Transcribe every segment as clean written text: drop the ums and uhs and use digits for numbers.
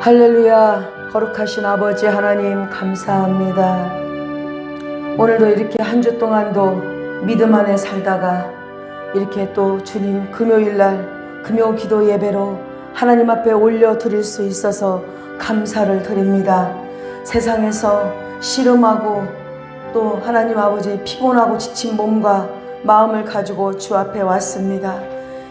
할렐루야. 거룩하신 아버지 하나님 감사합니다. 오늘도 이렇게 한 주 동안도 믿음 안에 살다가 이렇게 또 주님 금요일날 금요 기도 예배로 하나님 앞에 올려드릴 수 있어서 감사를 드립니다. 세상에서 씨름하고 또 하나님 아버지 피곤하고 지친 몸과 마음을 가지고 주 앞에 왔습니다.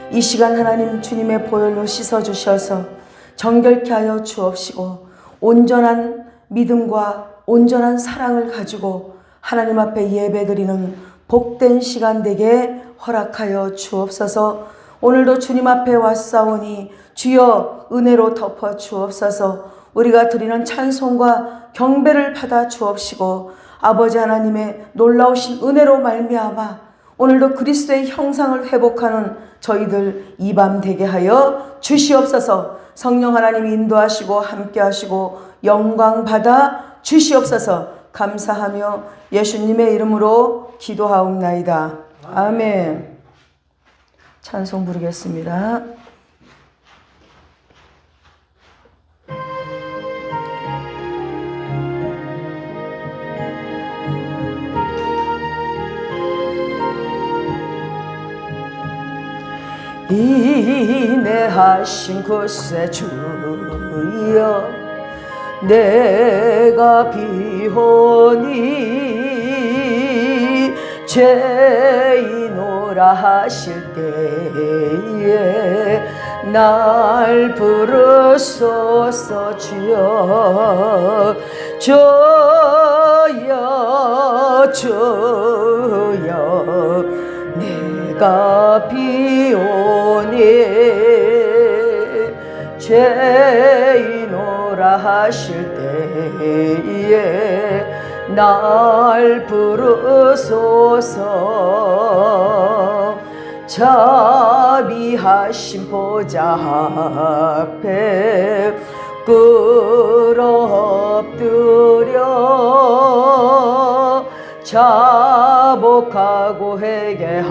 이 시간 하나님 주님의 보혈로 씻어주셔서 정결케 하여 주옵시고 온전한 믿음과 온전한 사랑을 가지고 하나님 앞에 예배드리는 복된 시간 되게 허락하여 주옵소서. 오늘도 주님 앞에 왔사오니 주여 은혜로 덮어 주옵소서. 우리가 드리는 찬송과 경배를 받아 주옵시고 아버지 하나님의 놀라우신 은혜로 말미암아 오늘도 그리스도의 형상을 회복하는 저희들 이 밤 되게 하여 주시옵소서. 성령 하나님이 인도하시고 함께 하시고 영광 받아 주시옵소서. 감사하며 예수님의 이름으로 기도하옵나이다. 아멘. 찬송 부르겠습니다. 인내하신 구세 주여 내가 비오니 죄인오라 하실 때에 날 부르소서 주여 주여 주여 내가 비오니 죄인오라 하실 때에 날 부르소서. 자비하신 보좌 앞에 꿇어 엎드려 자복하고 회개하니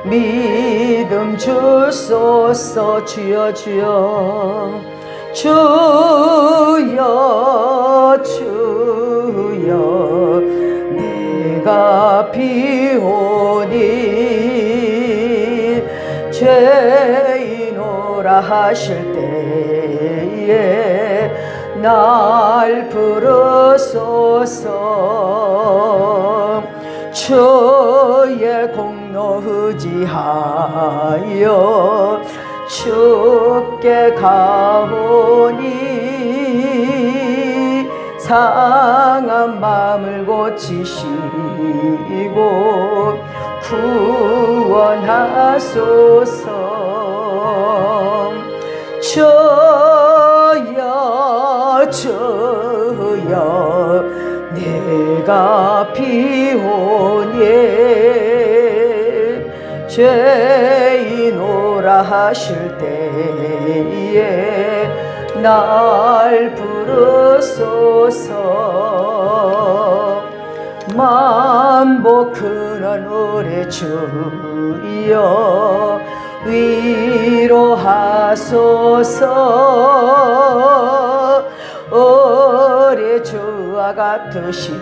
믿음 주소서. 주여 주여 주여 주여 내가 비오니 죄인오라 하실 때에 날 부르소서. 주의 공로 의지하여 주께 가오니 상한 마음을 고치시고 구원하소서. 주여 주여 내가 비오니 죄인오라 하실 때에 날 부르소서. 만복 근원 우리 주여 위로하소서. 우리 주와 같으시니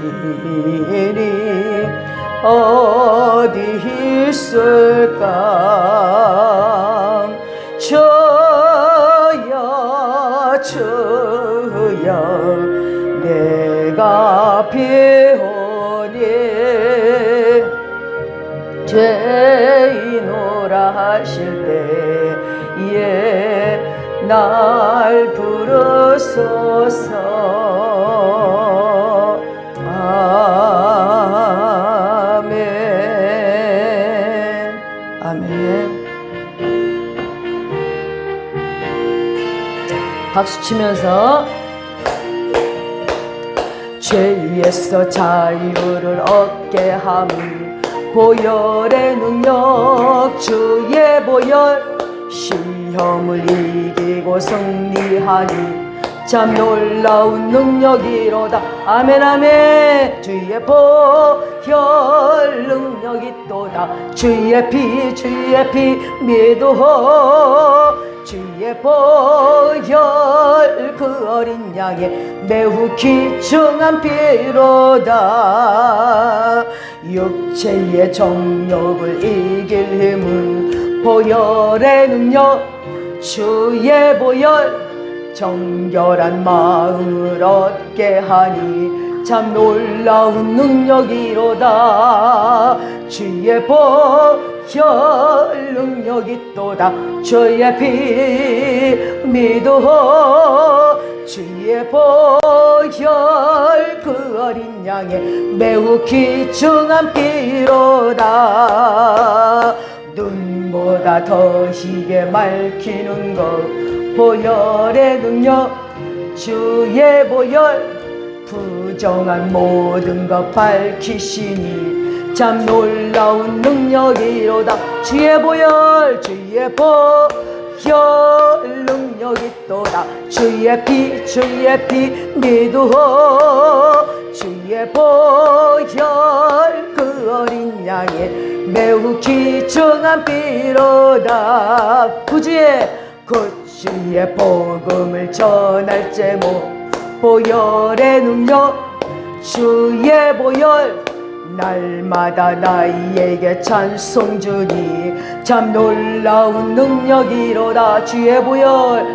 어디 있을까. 주여 주여 내가 비오니 죄인오라 하실 때에 날 부르소서. 아멘 아멘. 박수 치면서 죄에서 자유를 얻게 함 보혈의 능력 주의 보혈 시험을 이기고 승리하니 참 놀라운 능력이로다. 아멘 아멘. 주의 보혈 능력이 또다. 주의 피 믿어 주의 보혈 그 어린 양의 매우 귀중한 피로다. 육체의 정욕을 이길 힘은 보혈의 능력 주의 보혈 정결한 마음을 얻게 하니 참 놀라운 능력이로다. 주의 보혈 능력이 또다. 주의 피 믿어 주의 보혈 그 어린 양의 매우 귀중한 피로다. 눈보다 더 희게 밝히는 것 보혈의 능력 주의 보혈 부정한 모든 것 밝히시니 참 놀라운 능력이로다. 주의 보혈 능력이 또다. 주의 피 믿어 주의 보혈 그 어린 양의 매우 귀중한 피로다. 구주의 복음을 전할 제목 보혈의 능력 주의 보혈 날마다 나에게 찬송 주니 참 놀라운 능력이로다. 주의 보혈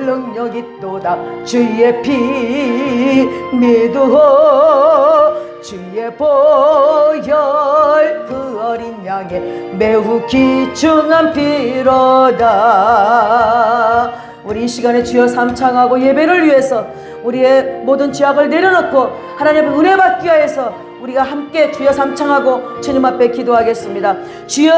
능력이 또다. 주의 피 믿어 주의 보혈 그 어린 양의 매우 귀중한 피로다. 우리 이 시간에 주여 삼창하고 예배를 위해서 우리의 모든 죄악을 내려놓고 하나님의 은혜 받기 위해서 우리가 함께 주여 삼창하고 주님 앞에 기도하겠습니다. 주여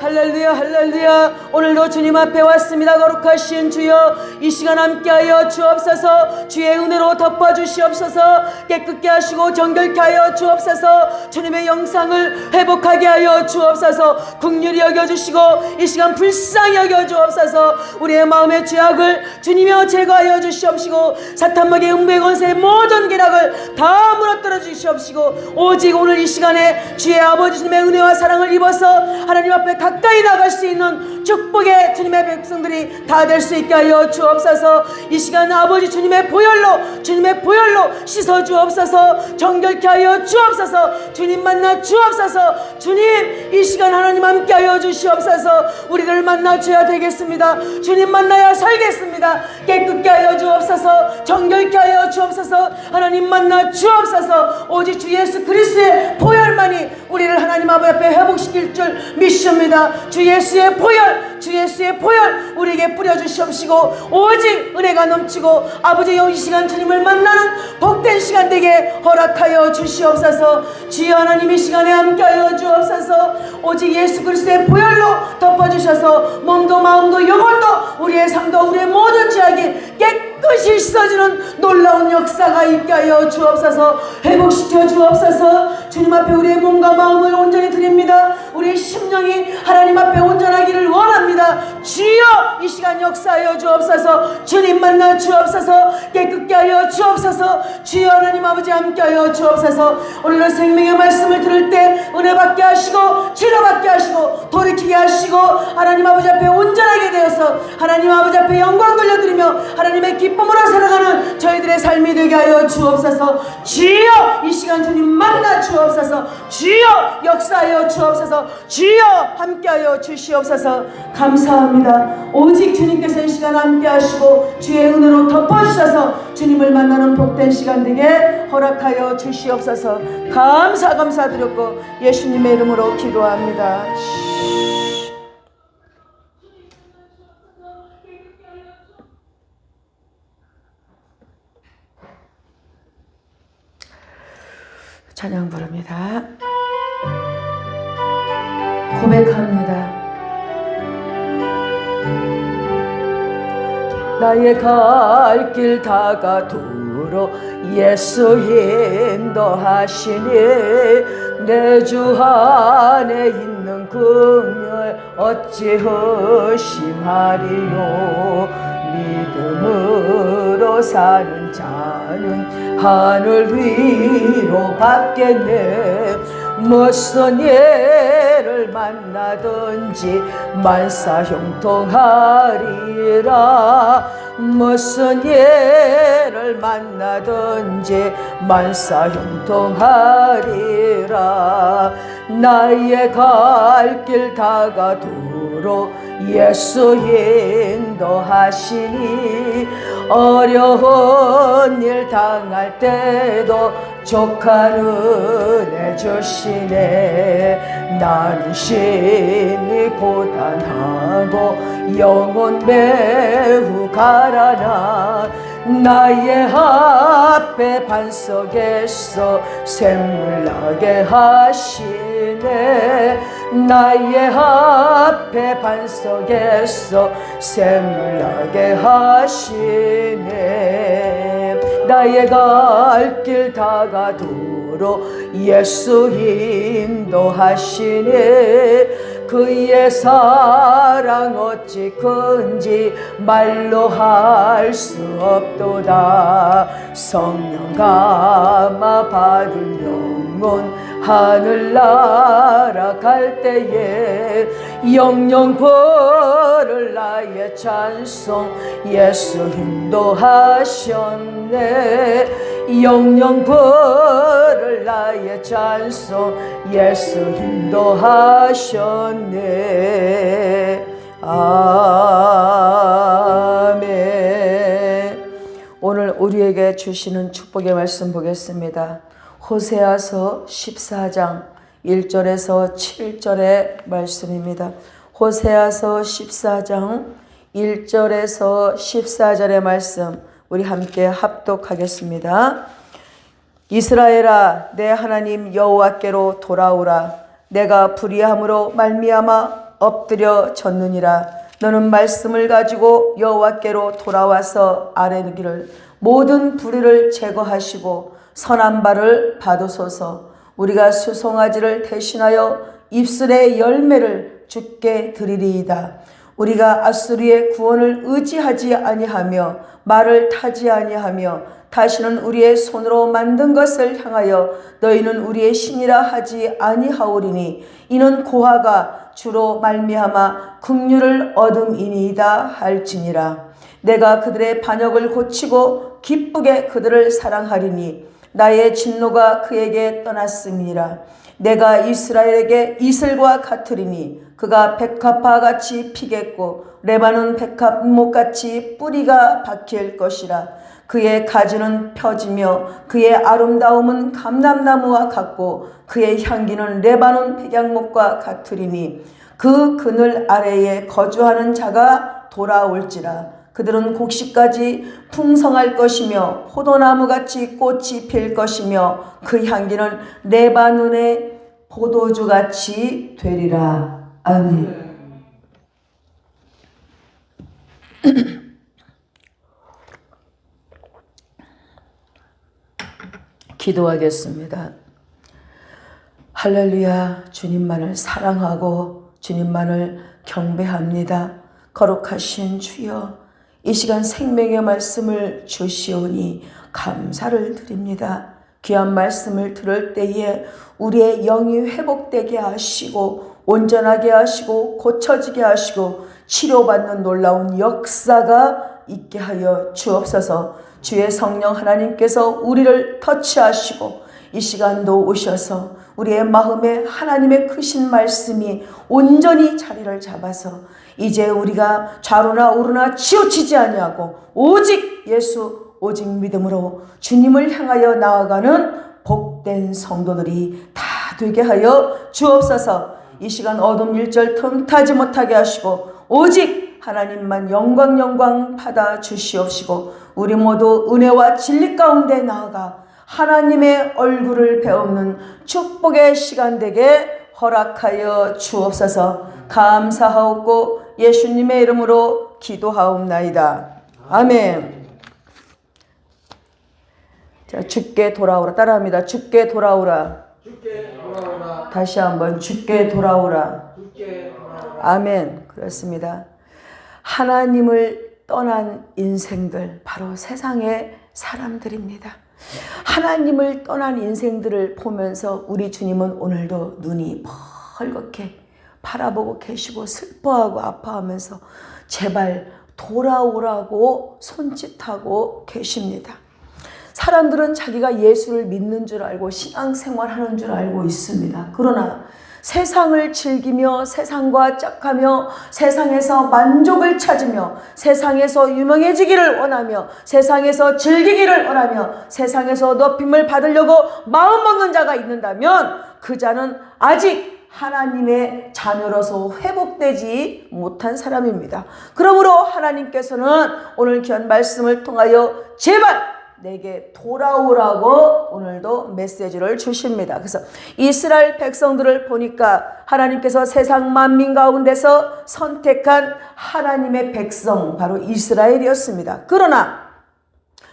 할렐루야 할렐루야. 오늘도 주님 앞에 왔습니다. 거룩하신 주여 이 시간 함께하여 주옵소서. 주의 은혜로 덮어주시옵소서. 깨끗게 하시고 정결케 하여 주옵소서. 주님의 영상을 회복하게 하여 주옵소서. 긍휼히 여겨주시고 이 시간 불쌍히 여겨주옵소서. 우리의 마음의 죄악을 주님이여 제거하여 주시옵시고 사탄막의 음부의 권세의 모든 기락을 다 무너뜨려 주시옵시고 오직 오늘 이 시간에 주의 아버지 주님의 은혜와 사랑을 입어서 하나님 앞에 가까이 나갈 수 있는 축복의 주님의 백성들이 다 될 수 있게 하여 주옵소서. 이 시간 아버지 주님의 보혈로 씻어 주옵소서. 정결케 하여 주옵소서. 주님 만나 주옵소서. 주님 이 시간 하나님 함께 하여 주시옵소서. 우리를 만나 줘야 되겠습니다. 주님 만나야 살겠습니다. 깨끗게 하여 주옵소서. 정결케 하여 주옵소서. 하나님 만나 주옵소서. 오직 주 예수 그리스도의 보혈만이 우리를 하나님 아버지 앞에 회복시킬 줄 믿습니다. 주 예수의 보혈 우리에게 뿌려주시옵시고 오직 은혜가 넘치고 아버지 이 시간 주님을 만나는 복된 시간 되게 허락하여 주시옵소서. 주여 하나님 이 시간에 함께하여 주옵소서. 오직 예수 그리스도의 보혈로 덮어주셔서 몸도 마음도 영혼도 우리의 삶도 우리의 모든 죄악이 깨끗이 씻어지는 놀라운 역사가 있게 하여 주옵소서. 회복시켜 주옵소서. 주님 앞에 우리의 몸과 마음을 온전히 드립니다. 우리의 심령이 하나님 앞에 온전하기를 원합니다. 주여 이 시간 역사하여 주옵소서. 주님 만나 주옵소서. 깨끗게 하여 주옵소서. 주여 하나님 아버지 함께 하여 주옵소서. 오늘은 생명의 말씀을 들을 때 은혜 받게 하시고 치료받게 하시고 돌이키게 하시고 하나님 아버지 앞에 온전하게 되어서 하나님 아버지 앞에 영광 돌려드리며 하나님의 기쁨으로 살아가는 저희들의 삶이 되게 하여 주옵소서. 주여 이 시간 주님 만나 주옵소서. 주여 역사하여 주옵소서. 주여 함께하여 주시옵소서. 감사합니다. 오직 주님께서 이 시간 함께하시고 주의 은혜로 덮어주셔서 주님을 만나는 복된 시간 되게 허락하여 주시옵소서. 감사드렸고 예수님의 이름으로 기도합니다. 찬양 부릅니다. 고백합니다. 나의 갈 길 다가도록 예수 인도하시니 내 주 안에 있는 긍휼 어찌 의심하리요. 믿음으로 사는 자는 하늘 위로 받겠네. 무슨 예를 만나든지 만사 형통하리라. 무슨 예를 만나든지 만사 형통하리라. 나의 갈 길 다가도록 예수 인도하시니 어려운 일 당할 때도 족한 은혜 주시네. 나는 심히 고단하고 영혼 매우 가라나 나의 앞에 반석에서 샘물 나게 하시네. 나의 앞에 반석에서 샘물 나게 하시네. 나의 갈 길 다가도록 예수 인도하시네. 그의 사랑 어찌 큰지 말로 할 수 없도다. 성령 감화 받은 영혼 하늘 날아갈 때에 영영 부를 나의 찬송 예수 인도하셨네. 영영 부를 나의 찬송 예수 인도하셨네. 아멘. 오늘 우리에게 주시는 축복의 말씀 보겠습니다. 호세아서 14장 1절에서 7절의 말씀입니다. 호세아서 14장 1절에서 14절의 말씀 우리 함께 합독하겠습니다. 이스라엘아, 내 하나님 여호와께로 돌아오라. 내가 불의함으로 말미암아 엎드려 졌느니라. 너는 말씀을 가지고 여호와께로 돌아와서 아뢰기를 모든 불의를 제거하시고 선한 발을 받으소서. 우리가 수송아지를 대신하여 입술의 열매를 주께 드리리이다. 우리가 아수리의 구원을 의지하지 아니하며 말을 타지 아니하며 다시는 우리의 손으로 만든 것을 향하여 너희는 우리의 신이라 하지 아니하오리니 이는 고아가 주로 말미암아 긍휼을 얻음이니이다 할지니라. 내가 그들의 반역을 고치고 기쁘게 그들을 사랑하리니 나의 진노가 그에게 떠났음이니라. 내가 이스라엘에게 이슬과 같으리니 그가 백합화같이 피겠고 레바논 백합목같이 뿌리가 박힐 것이라. 그의 가지는 펴지며 그의 아름다움은 감람나무와 같고 그의 향기는 레바논 백양목과 같으리니 그 그늘 아래에 거주하는 자가 돌아올지라. 그들은 곡식까지 풍성할 것이며 포도나무같이 꽃이 필 것이며 그 향기는 레바논의 포도주같이 되리라. 아멘. 기도하겠습니다. 할렐루야. 주님만을 사랑하고 주님만을 경배합니다. 거룩하신 주여, 이 시간 생명의 말씀을 주시오니 감사를 드립니다. 귀한 말씀을 들을 때에 우리의 영이 회복되게 하시고 온전하게 하시고 고쳐지게 하시고 치료받는 놀라운 역사가 있게 하여 주옵소서. 주의 성령 하나님께서 우리를 터치하시고 이 시간도 오셔서 우리의 마음에 하나님의 크신 말씀이 온전히 자리를 잡아서 이제 우리가 좌로나 우로나 치우치지 아니하고 오직 예수 오직 믿음으로 주님을 향하여 나아가는 복된 성도들이 다 되게 하여 주옵소서. 이 시간 어둠 일절 틈타지 못하게 하시고 오직 하나님만 영광 받아 주시옵시고 우리 모두 은혜와 진리 가운데 나아가 하나님의 얼굴을 배우는 축복의 시간 되게 허락하여 주옵소서. 감사하옵고 예수님의 이름으로 기도하옵나이다. 아멘. 자, 주께 돌아오라. 따라합니다. 주께 돌아오라. 주께 돌아오라. 다시 한번 주께 돌아오라. 주께 돌아오라. 아멘. 그렇습니다. 하나님을 떠난 인생들, 바로 세상의 사람들입니다. 하나님을 떠난 인생들을 보면서 우리 주님은 오늘도 눈이 벌겋게 바라보고 계시고 슬퍼하고 아파하면서 제발 돌아오라고 손짓하고 계십니다. 사람들은 자기가 예수를 믿는 줄 알고 신앙생활하는 줄 알고 있습니다. 그러나 세상을 즐기며 세상과 짝하며 세상에서 만족을 찾으며 세상에서 유명해지기를 원하며 세상에서 즐기기를 원하며 세상에서 높임을 받으려고 마음먹는 자가 있는다면 그 자는 아직 하나님의 자녀로서 회복되지 못한 사람입니다. 그러므로 하나님께서는 오늘 귀한 말씀을 통하여 제발 내게 돌아오라고 오늘도 메시지를 주십니다. 그래서 이스라엘 백성들을 보니까 하나님께서 세상 만민 가운데서 선택한 하나님의 백성 바로 이스라엘이었습니다. 그러나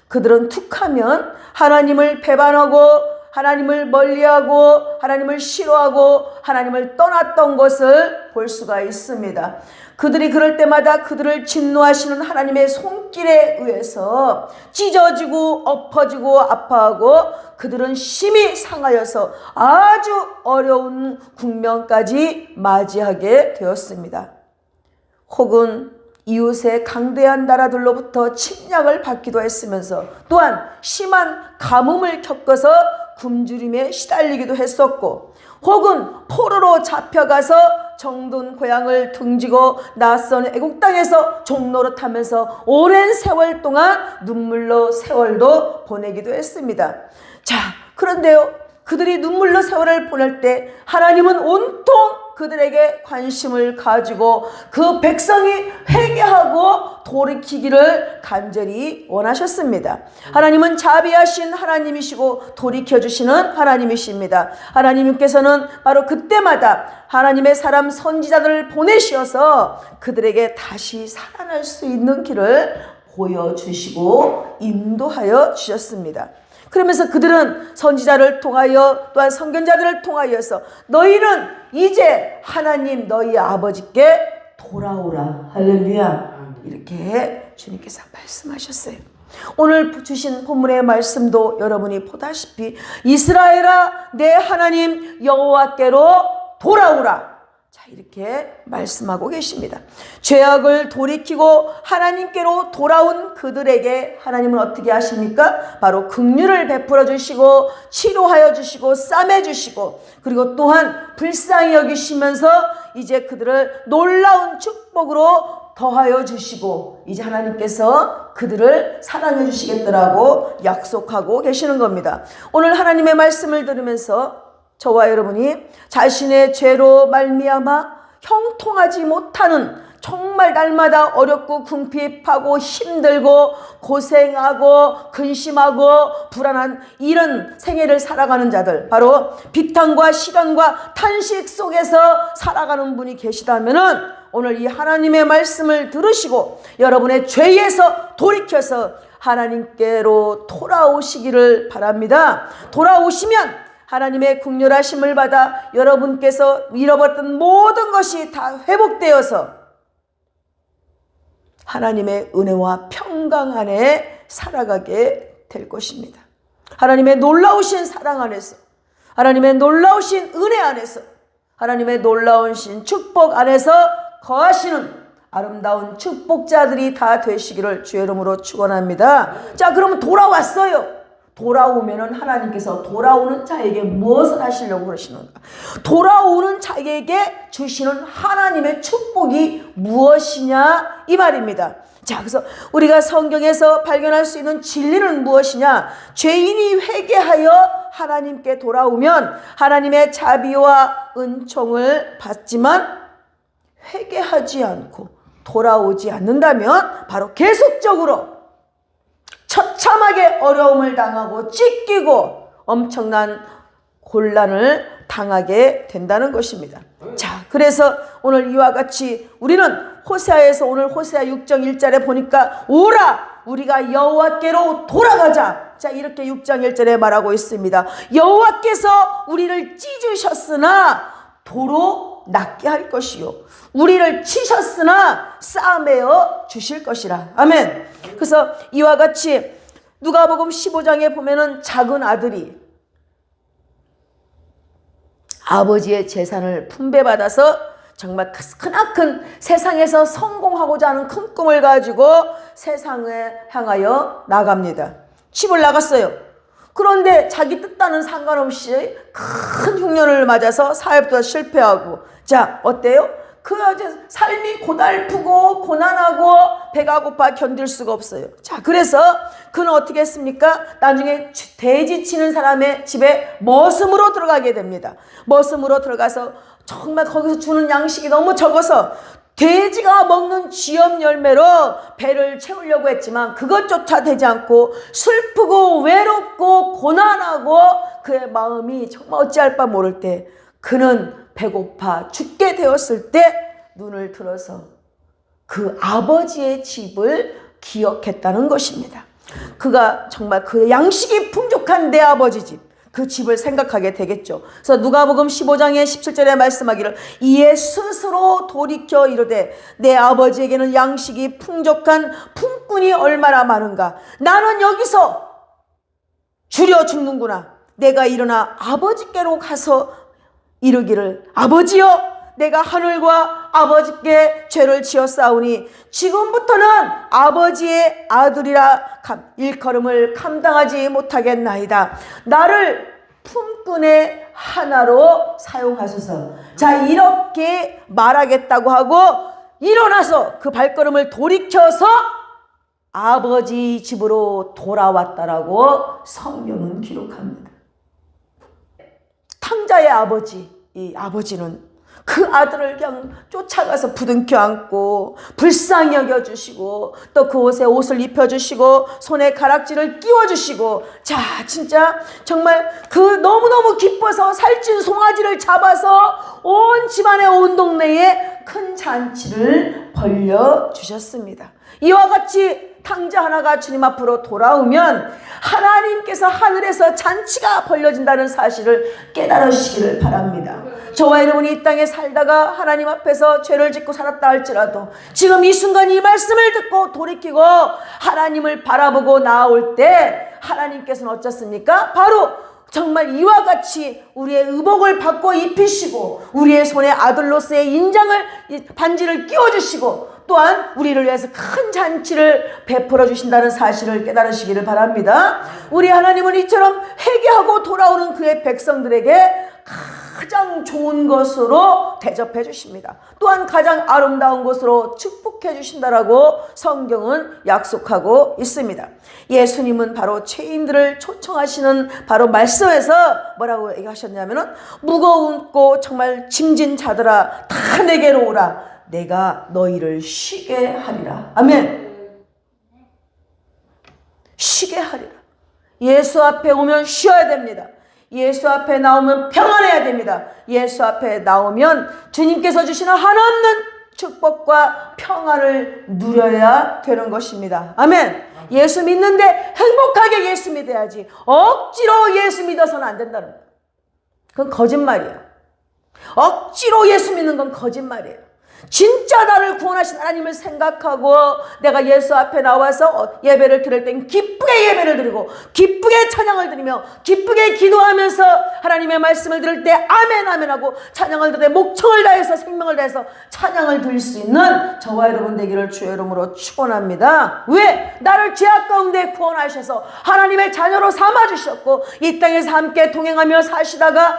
그들은 툭하면 하나님을 배반하고 하나님을 멀리하고 하나님을 싫어하고 하나님을 떠났던 것을 볼 수가 있습니다. 그들이 그럴 때마다 그들을 진노하시는 하나님의 손길에 의해서 찢어지고 엎어지고 아파하고 그들은 심히 상하여서 아주 어려운 국면까지 맞이하게 되었습니다. 혹은 이웃의 강대한 나라들로부터 침략을 받기도 했으면서 또한 심한 가뭄을 겪어서 굶주림에 시달리기도 했었고 혹은 포로로 잡혀가서 정든 고향을 등지고 낯선 애국 땅에서 종노릇하면서 오랜 세월 동안 눈물로 세월도 보내기도 했습니다. 자, 그런데요, 그들이 눈물로 세월을 보낼 때 하나님은 온통 그들에게 관심을 가지고 그 백성이 회개하고 돌이키기를 간절히 원하셨습니다. 하나님은 자비하신 하나님이시고 돌이켜주시는 하나님이십니다. 하나님께서는 바로 그때마다 하나님의 사람 선지자들을 보내셔서 그들에게 다시 살아날 수 있는 길을 보여주시고 인도하여 주셨습니다. 그러면서 그들은 선지자를 통하여 또한 선견자들을 통하여서 너희는 이제 하나님 너희 아버지께 돌아오라. 할렐루야. 이렇게 주님께서 말씀하셨어요. 오늘 주신 본문의 말씀도 여러분이 보다시피 이스라엘아 내 하나님 여호와께로 돌아오라. 자, 이렇게 말씀하고 계십니다. 죄악을 돌이키고 하나님께로 돌아온 그들에게 하나님은 어떻게 하십니까? 바로 긍휼을 베풀어 주시고 치료하여 주시고 싸매 주시고 그리고 또한 불쌍히 여기시면서 이제 그들을 놀라운 축복으로 더하여 주시고 이제 하나님께서 그들을 사랑해 주시겠더라고 약속하고 계시는 겁니다. 오늘 하나님의 말씀을 들으면서 저와 여러분이 자신의 죄로 말미암아 형통하지 못하는 정말 날마다 어렵고 궁핍하고 힘들고 고생하고 근심하고 불안한 이런 생애를 살아가는 자들, 바로 비탄과 시련과 탄식 속에서 살아가는 분이 계시다면은 오늘 이 하나님의 말씀을 들으시고 여러분의 죄에서 돌이켜서 하나님께로 돌아오시기를 바랍니다. 돌아오시면 하나님의 긍휼하심을 받아 여러분께서 잃어버렸던 모든 것이 다 회복되어서 하나님의 은혜와 평강 안에 살아가게 될 것입니다. 하나님의 놀라우신 사랑 안에서, 하나님의 놀라우신 은혜 안에서, 하나님의 놀라우신 축복 안에서 거하시는 아름다운 축복자들이 다 되시기를 주의 이름으로 축원합니다. 자, 그러면 돌아왔어요. 돌아오면은 하나님께서 돌아오는 자에게 무엇을 하시려고 그러시는가? 돌아오는 자에게 주시는 하나님의 축복이 무엇이냐 이 말입니다. 자, 그래서 우리가 성경에서 발견할 수 있는 진리는 무엇이냐? 죄인이 회개하여 하나님께 돌아오면 하나님의 자비와 은총을 받지만 회개하지 않고 돌아오지 않는다면 바로 계속적으로 처참하게 어려움을 당하고 찢기고 엄청난 곤란을 당하게 된다는 것입니다. 자, 그래서 오늘 이와 같이 우리는 호세아에서 오늘 호세아 6장 1절에 보니까 오라 우리가 여호와께로 돌아가자. 자, 이렇게 6장 1절에 말하고 있습니다. 여호와께서 우리를 찢으셨으나 도로 낫게 할 것이요 우리를 치셨으나 싸매어 주실 것이라. 아멘. 그래서 이와 같이 누가복음 15장에 보면은 작은 아들이 아버지의 재산을 분배받아서 정말 크나큰 세상에서 성공하고자 하는 큰 꿈을 가지고 세상에 향하여 나갑니다. 집을 나갔어요. 그런데 자기 뜻과는 상관없이 큰 흉년을 맞아서 사업도 실패하고, 자, 어때요? 그 삶이 고달프고 고난하고 배가 고파 견딜 수가 없어요. 자, 그래서 그는 어떻게 했습니까? 나중에 돼지 치는 사람의 집에 머슴으로 들어가게 됩니다. 머슴으로 들어가서 정말 거기서 주는 양식이 너무 적어서 돼지가 먹는 쥐염 열매로 배를 채우려고 했지만 그것조차 되지 않고 슬프고 외롭고 고난하고 그의 마음이 정말 어찌할 바 모를 때 그는 배고파 죽게 되었을 때 눈을 들어서 그 아버지의 집을 기억했다는 것입니다. 그가 정말 그 양식이 풍족한 내 아버지 집, 그 집을 생각하게 되겠죠. 그래서 누가복음 15장의 17절에 말씀하기를 이에 스스로 돌이켜 이르되 내 아버지에게는 양식이 풍족한 품꾼이 얼마나 많은가. 나는 여기서 줄여 죽는구나. 내가 일어나 아버지께로 가서 이르기를 아버지여 내가 하늘과 아버지께 죄를 지었사오니 지금부터는 아버지의 아들이라 일컬음을 감당하지 못하겠나이다. 나를 품꾼의 하나로 사용하소서. 자, 이렇게 말하겠다고 하고 일어나서 그 발걸음을 돌이켜서 아버지 집으로 돌아왔다라고 성경은 기록합니다. 탕자의 아버지, 이 아버지는 그 아들을 그냥 쫓아가서 부둥켜 안고 불쌍히 여겨주시고 또 그 옷에 옷을 입혀주시고 손에 가락지를 끼워주시고, 자, 진짜 정말 그 너무너무 기뻐서 살찐 송아지를 잡아서 온 집안에 온 동네에 큰 잔치를 벌려주셨습니다. 이와 같이 탕자 하나가 주님 앞으로 돌아오면 하나님께서 하늘에서 잔치가 벌려진다는 사실을 깨달으시기를 바랍니다. 저와 여러분이 이 땅에 살다가 하나님 앞에서 죄를 짓고 살았다 할지라도 지금 이 순간 이 말씀을 듣고 돌이키고 하나님을 바라보고 나올 때 하나님께서는 어쩌습니까? 바로 정말 이와 같이 우리의 의복을 받고 입히시고 우리의 손에 아들로서의 인장을 반지를 끼워주시고 또한 우리를 위해서 큰 잔치를 베풀어 주신다는 사실을 깨달으시기를 바랍니다. 우리 하나님은 이처럼 회개하고 돌아오는 그의 백성들에게 가장 좋은 것으로 대접해 주십니다. 또한 가장 아름다운 것으로 축복해 주신다라고 성경은 약속하고 있습니다. 예수님은 바로 죄인들을 초청하시는 바로 말씀에서 뭐라고 얘기하셨냐면은 무거운고 정말 짐진 자들아 다 내게로 오라. 내가 너희를 쉬게 하리라. 아멘. 쉬게 하리라. 예수 앞에 오면 쉬어야 됩니다. 예수 앞에 나오면 평안해야 됩니다. 예수 앞에 나오면 주님께서 주시는 한없는 축복과 평안을 누려야 되는 것입니다. 아멘. 예수 믿는데 행복하게 예수 믿어야지 억지로 예수 믿어서는 안 된다는 거예요. 그건 거짓말이에요. 억지로 예수 믿는 건 거짓말이에요. 진짜 나를 구원하신 하나님을 생각하고 내가 예수 앞에 나와서 예배를 드릴 땐 기쁘게 예배를 드리고 기쁘게 찬양을 드리며 기쁘게 기도하면서 하나님의 말씀을 들을 때 아멘 아멘 하고 찬양을 들을 때 목청을 다해서 생명을 다해서 찬양을 드릴 수 있는 저와 여러분 되기를 주의 이름으로 축원합니다. 왜? 나를 죄악 가운데 구원하셔서 하나님의 자녀로 삼아주셨고 이 땅에서 함께 동행하며 사시다가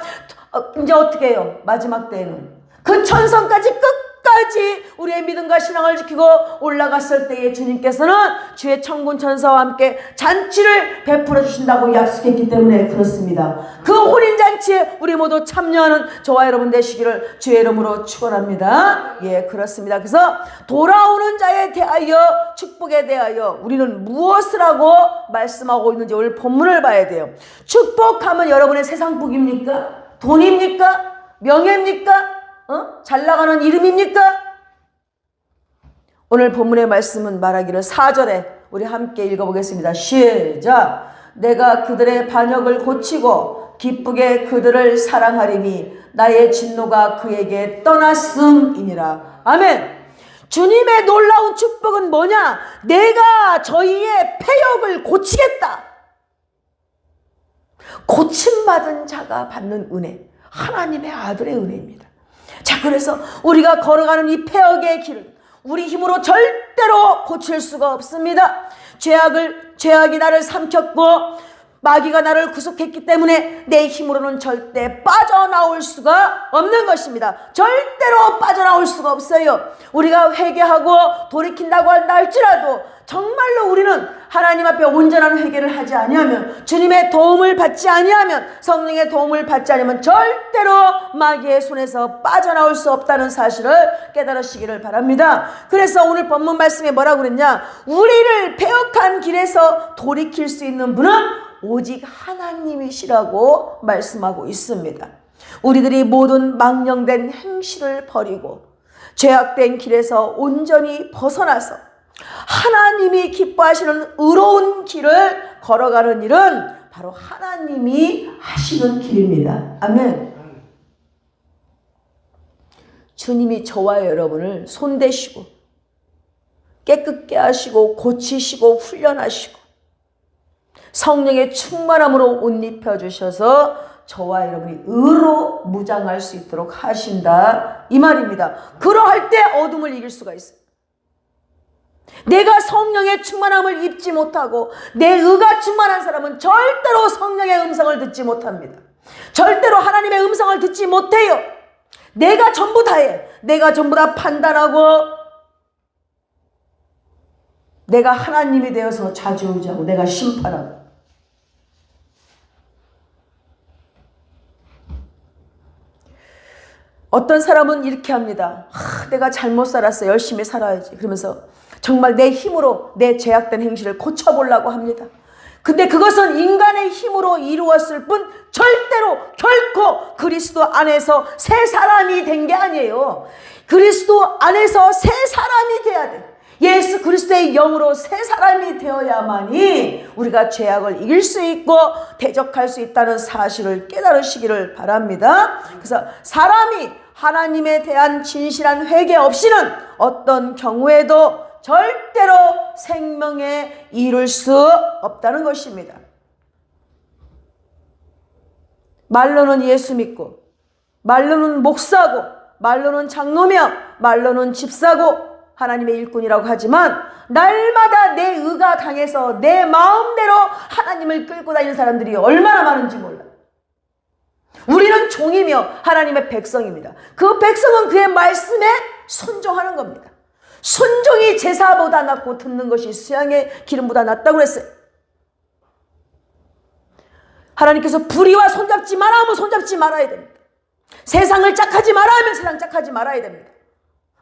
이제 어떻게 해요? 마지막 때에는 그 천성까지 끝까지 우리의 믿음과 신앙을 지키고 올라갔을 때에 주님께서는 주의 천군 천사와 함께 잔치를 베풀어 주신다고 약속했기 때문에 그렇습니다. 그 혼인잔치에 우리 모두 참여하는 저와 여러분 되시기를 주의 이름으로 축원합니다. 예, 그렇습니다. 그래서 돌아오는 자에 대하여 축복에 대하여 우리는 무엇을 하고 말씀하고 있는지 오늘 본문을 봐야 돼요. 축복하면 여러분의 세상 복입니까? 돈입니까? 명예입니까? 잘 나가는 이름입니까? 오늘 본문의 말씀은 말하기를 4절에 우리 함께 읽어보겠습니다. 시작. 내가 그들의 반역을 고치고 기쁘게 그들을 사랑하리니 나의 진노가 그에게 떠났음이니라. 아멘. 주님의 놀라운 축복은 뭐냐? 내가 저희의 패역을 고치겠다. 고침받은 자가 받는 은혜, 하나님의 아들의 은혜입니다. 자, 그래서 우리가 걸어가는 이 패역의 길을 우리 힘으로 절대로 고칠 수가 없습니다. 죄악이 나를 삼켰고 마귀가 나를 구속했기 때문에 내 힘으로는 절대 빠져나올 수가 없는 것입니다. 절대로 빠져나올 수가 없어요. 우리가 회개하고 돌이킨다고 한다 할지라도 정말로 우리는 하나님 앞에 온전한 회개를 하지 아니하면, 주님의 도움을 받지 아니하면, 성령의 도움을 받지 않으면 절대로 마귀의 손에서 빠져나올 수 없다는 사실을 깨달으시기를 바랍니다. 그래서 오늘 본문 말씀에 뭐라고 그랬냐? 우리를 패역한 길에서 돌이킬 수 있는 분은 오직 하나님이시라고 말씀하고 있습니다. 우리들이 모든 망령된 행실을 버리고 죄악된 길에서 온전히 벗어나서 하나님이 기뻐하시는 의로운 길을 걸어가는 일은 바로 하나님이 하시는 길입니다. 아멘. 주님이 저와 여러분을 손대시고 깨끗게 하시고 고치시고 훈련하시고 성령의 충만함으로 옷 입혀주셔서 저와 여러분이 의로 무장할 수 있도록 하신다, 이 말입니다. 그러할 때 어둠을 이길 수가 있어요. 내가 성령의 충만함을 입지 못하고 내 의가 충만한 사람은 절대로 성령의 음성을 듣지 못합니다. 절대로 하나님의 음성을 듣지 못해요. 내가 전부 다 해. 내가 전부 다 판단하고 내가 하나님이 되어서 좌지우지하고 내가 심판하고. 어떤 사람은 이렇게 합니다. 내가 잘못 살았어. 열심히 살아야지. 그러면서 정말 내 힘으로 내 죄악된 행실을 고쳐보려고 합니다. 근데 그것은 인간의 힘으로 이루었을 뿐 절대로 결코 그리스도 안에서 새 사람이 된 게 아니에요. 그리스도 안에서 새 사람이 돼야 돼. 예수 그리스도의 영으로 새 사람이 되어야만이 우리가 죄악을 이길 수 있고 대적할 수 있다는 사실을 깨달으시기를 바랍니다. 그래서 사람이 하나님에 대한 진실한 회개 없이는 어떤 경우에도 절대로 생명에 이룰 수 없다는 것입니다. 말로는 예수 믿고, 말로는 목사고, 말로는 장로며, 말로는 집사고 하나님의 일꾼이라고 하지만 날마다 내 의가 강해서 내 마음대로 하나님을 끌고 다니는 사람들이 얼마나 많은지 몰라요. 우리는 종이며 하나님의 백성입니다. 그 백성은 그의 말씀에 순종하는 겁니다. 순종이 제사보다 낫고 듣는 것이 수양의 기름보다 낫다고 그랬어요. 하나님께서 불의와 손잡지 마라 하면 손잡지 말아야 됩니다. 세상을 짝하지 마라 하면 세상 짝하지 말아야 됩니다.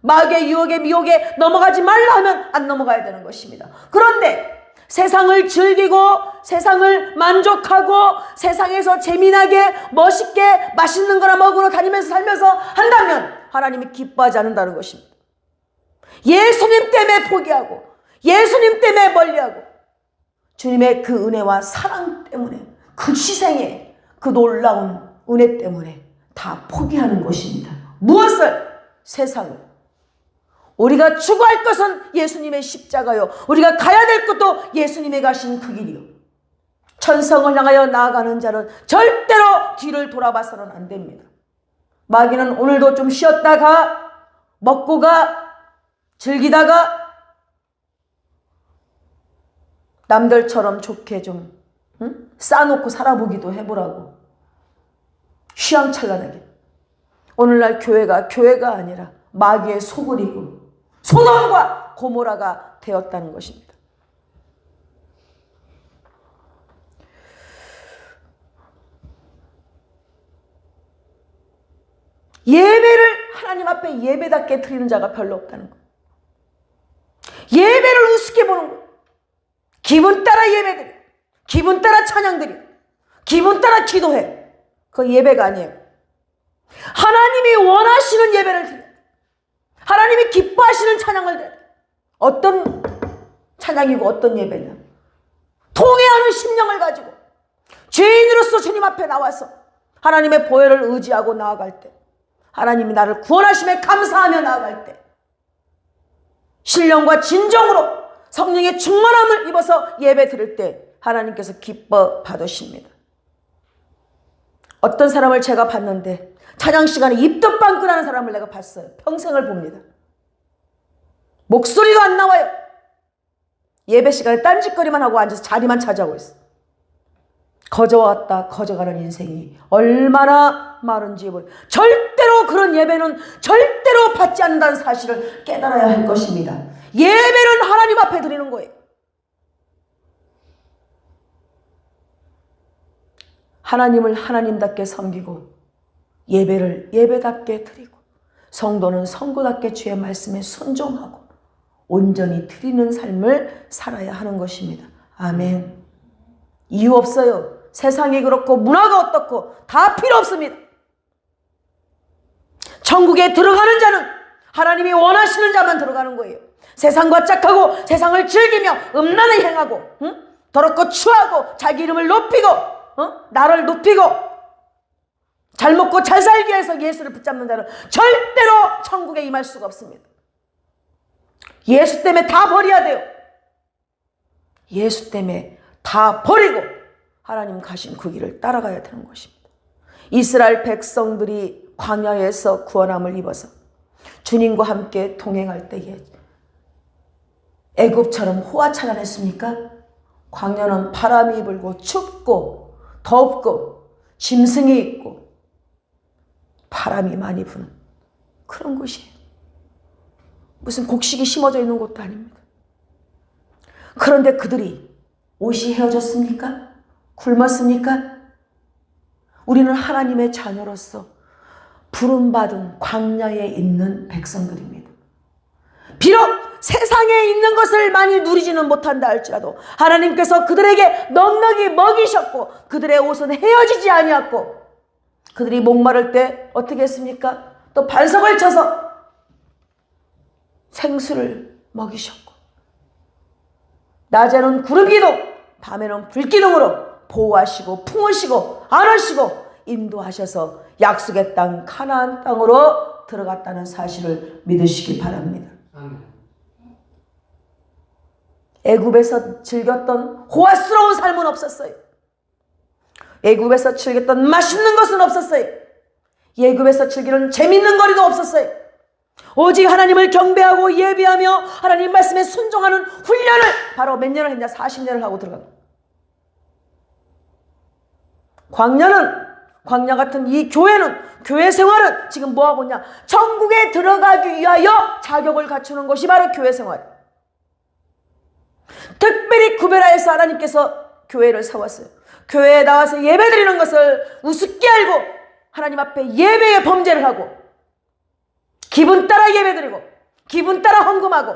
마귀의 유혹에 미혹에 넘어가지 말라 하면 안 넘어가야 되는 것입니다. 그런데 세상을 즐기고 세상을 만족하고 세상에서 재미나게 멋있게 맛있는 거나 먹으러 다니면서 살면서 한다면 하나님이 기뻐하지 않는다는 것입니다. 예수님 때문에 포기하고 예수님 때문에 멀리하고 주님의 그 은혜와 사랑 때문에 그 희생의 그 놀라운 은혜 때문에 다 포기하는 것입니다. 무엇을? 세상을. 우리가 추구할 것은 예수님의 십자가요. 우리가 가야 될 것도 예수님의 가신 그 길이요. 천성을 향하여 나아가는 자는 절대로 뒤를 돌아봐서는 안 됩니다. 마귀는 오늘도 좀 쉬었다가 먹고 가 즐기다가 남들처럼 좋게 좀 쌓아놓고 살아보기도 해보라고. 휘황찬란하게. 오늘날 교회가 아니라 마귀의 소굴이고 소돔과 고모라가 되었다는 것입니다. 예배를 하나님 앞에 예배답게 드리는 자가 별로 없다는 것. 예배를 우습게 보는 것. 기분 따라 예배드려. 기분 따라 찬양드려. 기분 따라 기도해. 그거 예배가 아니에요. 하나님이 원하시는 예배를 드려. 하나님이 기뻐하시는 찬양을 드려. 어떤 찬양이고 어떤 예배냐. 통회하는 심령을 가지고 죄인으로서 주님 앞에 나와서 하나님의 보혈을 의지하고 나아갈 때, 하나님이 나를 구원하심에 감사하며 나아갈 때, 신령과 진정으로 성령의 충만함을 입어서 예배 드릴 때 하나님께서 기뻐 받으십니다. 어떤 사람을 제가 봤는데 찬양 시간에 입도 빵긋하는 사람을 내가 봤어요. 평생을 봅니다. 목소리가 안 나와요. 예배 시간에 딴짓거리만 하고 앉아서 자리만 차지하고 있어. 거저왔다 거저가는 인생이 얼마나 많은지 모르. 절대로 그런 예배는 절대로 받지 않는다는 사실을 깨달아야 할 것입니다. 예배는 하나님 앞에 드리는 거예요. 하나님을 하나님답게 섬기고 예배를 예배답게 드리고 성도는 성도답게 주의 말씀에 순종하고 온전히 드리는 삶을 살아야 하는 것입니다. 아멘. 이유 없어요. 세상이 그렇고 문화가 어떻고 다 필요 없습니다. 천국에 들어가는 자는 하나님이 원하시는 자만 들어가는 거예요. 세상과 짝하고 세상을 즐기며 음란을 행하고 더럽고 추하고 자기 이름을 높이고 나를 높이고 잘 먹고 잘 살기 위해서 예수를 붙잡는 자는 절대로 천국에 임할 수가 없습니다. 예수 때문에 다 버려야 돼요. 예수 때문에 다 버리고 하나님 가신 그 길을 따라가야 되는 것입니다. 이스라엘 백성들이 광야에서 구원함을 입어서 주님과 함께 동행할 때에 애굽처럼 호화찬란했습니까? 광야는 바람이 불고 춥고 덥고 짐승이 있고 바람이 많이 부는 그런 곳이에요. 무슨 곡식이 심어져 있는 곳도 아닙니다. 그런데 그들이 옷이 헤어졌습니까? 굶었습니까? 우리는 하나님의 자녀로서 부름받은 광야에 있는 백성들입니다. 비록 세상에 있는 것을 많이 누리지는 못한다 할지라도 하나님께서 그들에게 넉넉히 먹이셨고 그들의 옷은 헤어지지 아니었고 그들이 목마를 때 어떻게 했습니까? 또 반석을 쳐서 생수를 먹이셨고 낮에는 구름기둥 밤에는 불기둥으로 보호하시고 품으시고 안으시고 인도하셔서 약속의 땅 가나안 땅으로 들어갔다는 사실을 믿으시기 바랍니다. 애굽에서 즐겼던 호화스러운 삶은 없었어요. 애굽에서 즐겼던 맛있는 것은 없었어요. 애굽에서 즐기는 재밌는 거리도 없었어요. 오직 하나님을 경배하고 예배하며 하나님 말씀에 순종하는 훈련을 바로 몇 년을 했냐? 40년을 하고 들어간 광야 같은 이 교회는 교회 생활은 지금 뭐하고 있냐? 천국에 들어가기 위하여 자격을 갖추는 것이 바로 교회 생활. 특별히 구별하여서 하나님께서 교회를 세웠어요. 교회에 나와서 예배드리는 것을 우습게 알고 하나님 앞에 예배의 범죄를 하고 기분 따라 예배드리고 기분 따라 헌금하고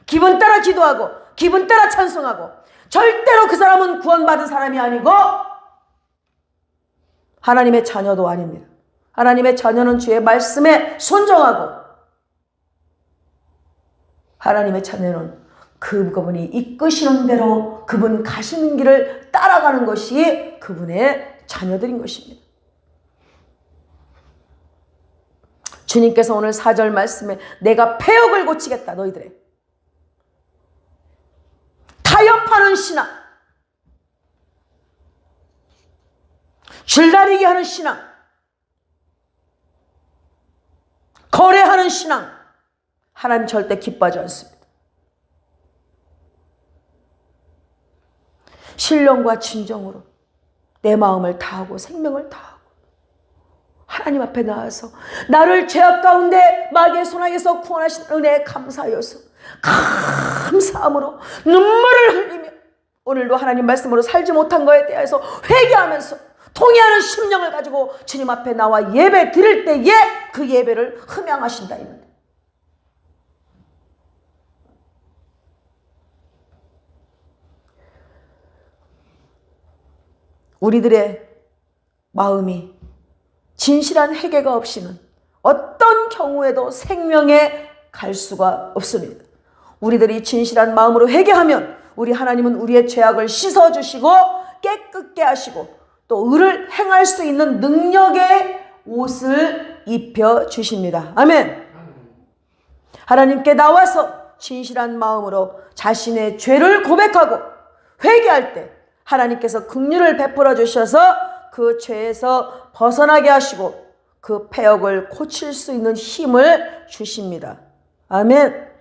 기분 따라 기도하고 기분 따라 찬송하고 절대로 그 사람은 구원받은 사람이 아니고 하나님의 자녀도 아닙니다. 하나님의 자녀는 주의 말씀에 순종하고 하나님의 자녀는 그분이 이끄시는 대로 그분 가시는 길을 따라가는 것이 그분의 자녀들인 것입니다. 주님께서 오늘 4절 말씀에 내가 폐역을 고치겠다 너희들의 타협하는 신앙 줄다리기 하는 신앙 거래하는 신앙 하나님 절대 기뻐하지 않습니다. 신령과 진정으로 내 마음을 다하고 생명을 다하고 하나님 앞에 나와서 나를 죄악 가운데 마귀의 손아귀에서 구원하신 은혜에 감사하여서 감사함으로 눈물을 흘리며 오늘도 하나님 말씀으로 살지 못한 것에 대해서 회개하면서 통회하는 심령을 가지고 주님 앞에 나와 예배 드릴 때에 그 예배를 흠양하신다 이겁니다. 우리들의 마음이 진실한 회개가 없이는 어떤 경우에도 생명에 갈 수가 없습니다. 우리들이 진실한 마음으로 회개하면 우리 하나님은 우리의 죄악을 씻어주시고 깨끗게 하시고 또 의를 행할 수 있는 능력의 옷을 입혀주십니다. 아멘. 하나님께 나와서 진실한 마음으로 자신의 죄를 고백하고 회개할 때 하나님께서 긍휼을 베풀어 주셔서 그 죄에서 벗어나게 하시고 그 패역을 고칠 수 있는 힘을 주십니다. 아멘.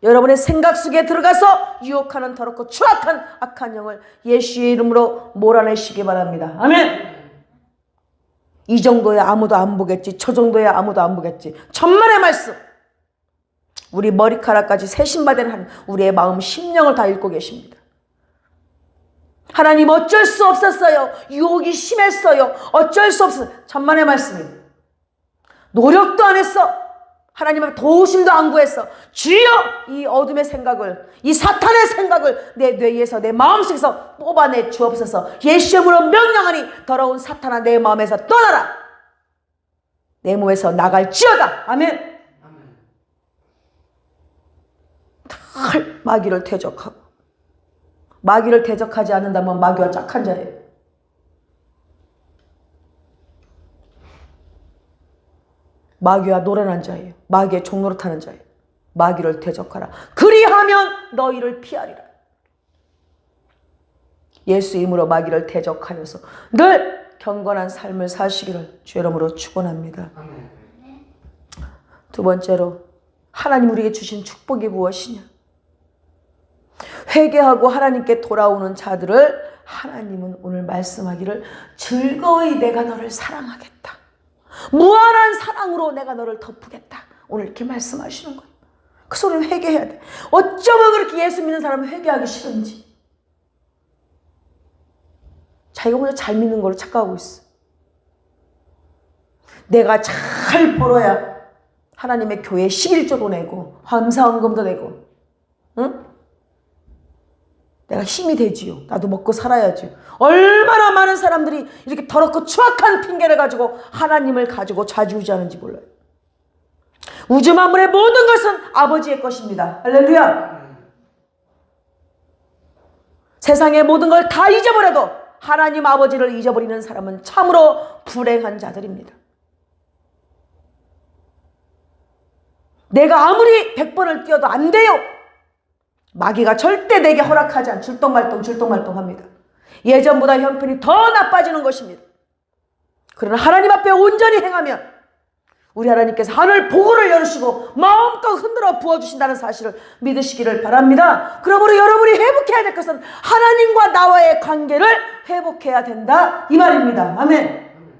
여러분의 생각 속에 들어가서 유혹하는 더럽고 추악한 악한 영을 예수의 이름으로 몰아내시기 바랍니다. 아멘. 이 정도야 아무도 안 보겠지, 저 정도야 아무도 안 보겠지. 천만의 말씀, 우리 머리카락까지 세신받은 한 우리의 마음 심령을 다 읽고 계십니다. 하나님 어쩔 수 없었어요. 유혹이 심했어요. 어쩔 수 없어요. 천만의 말씀입니다. 노력도 안 했어. 하나님 앞에 도우심도 안 구했어. 주여, 이 어둠의 생각을, 이 사탄의 생각을 내 뇌에서, 내 마음속에서 뽑아내 주옵소서. 예수의 이름으로 명령하니 더러운 사탄아 내 마음에서 떠나라. 내 몸에서 나갈지어다. 아멘. 늘 마귀를 대적하고, 마귀를 대적하지 않는다면 마귀와 짝한 자예요. 마귀와 노련한 자예요. 마귀의 종노릇하는 자예요. 마귀를 대적하라. 그리하면 너희를 피하리라. 예수 이름으로 마귀를 대적하여서 늘 경건한 삶을 사시기를 주의 이름으로 축원합니다. 두 번째로, 하나님 우리에게 주신 축복이 무엇이냐? 회개하고 하나님께 돌아오는 자들을 하나님은 오늘 말씀하기를 즐거이 내가 너를 사랑하겠다. 무한한 사랑으로 내가 너를 덮으겠다. 오늘 이렇게 말씀하시는 거예요. 그 소리는 회개해야 돼. 어쩌면 그렇게 예수 믿는 사람은 회개하기 싫은지. 자기가 혼자 잘 믿는 걸로 착각하고 있어. 내가 잘 벌어야 하나님의 교회에 11조도 내고 감사헌금도 내고, 응? 내가 힘이 되지요. 나도 먹고 살아야지요. 얼마나 많은 사람들이 이렇게 더럽고 추악한 핑계를 가지고 하나님을 가지고 좌지우지하는지 몰라요. 우주 만물의 모든 것은 아버지의 것입니다. 할렐루야. 세상의 모든 걸 다 잊어버려도 하나님 아버지를 잊어버리는 사람은 참으로 불행한 자들입니다. 내가 아무리 100번을 뛰어도 안 돼요. 마귀가 절대 내게 허락하지 않아. 줄똥말똥 합니다. 예전보다 형편이 더 나빠지는 것입니다. 그러나 하나님 앞에 온전히 행하면 우리 하나님께서 하늘 보고를 열으시고 마음껏 흔들어 부어주신다는 사실을 믿으시기를 바랍니다. 그러므로 여러분이 회복해야 될 것은 하나님과 나와의 관계를 회복해야 된다, 이 말입니다. 아멘.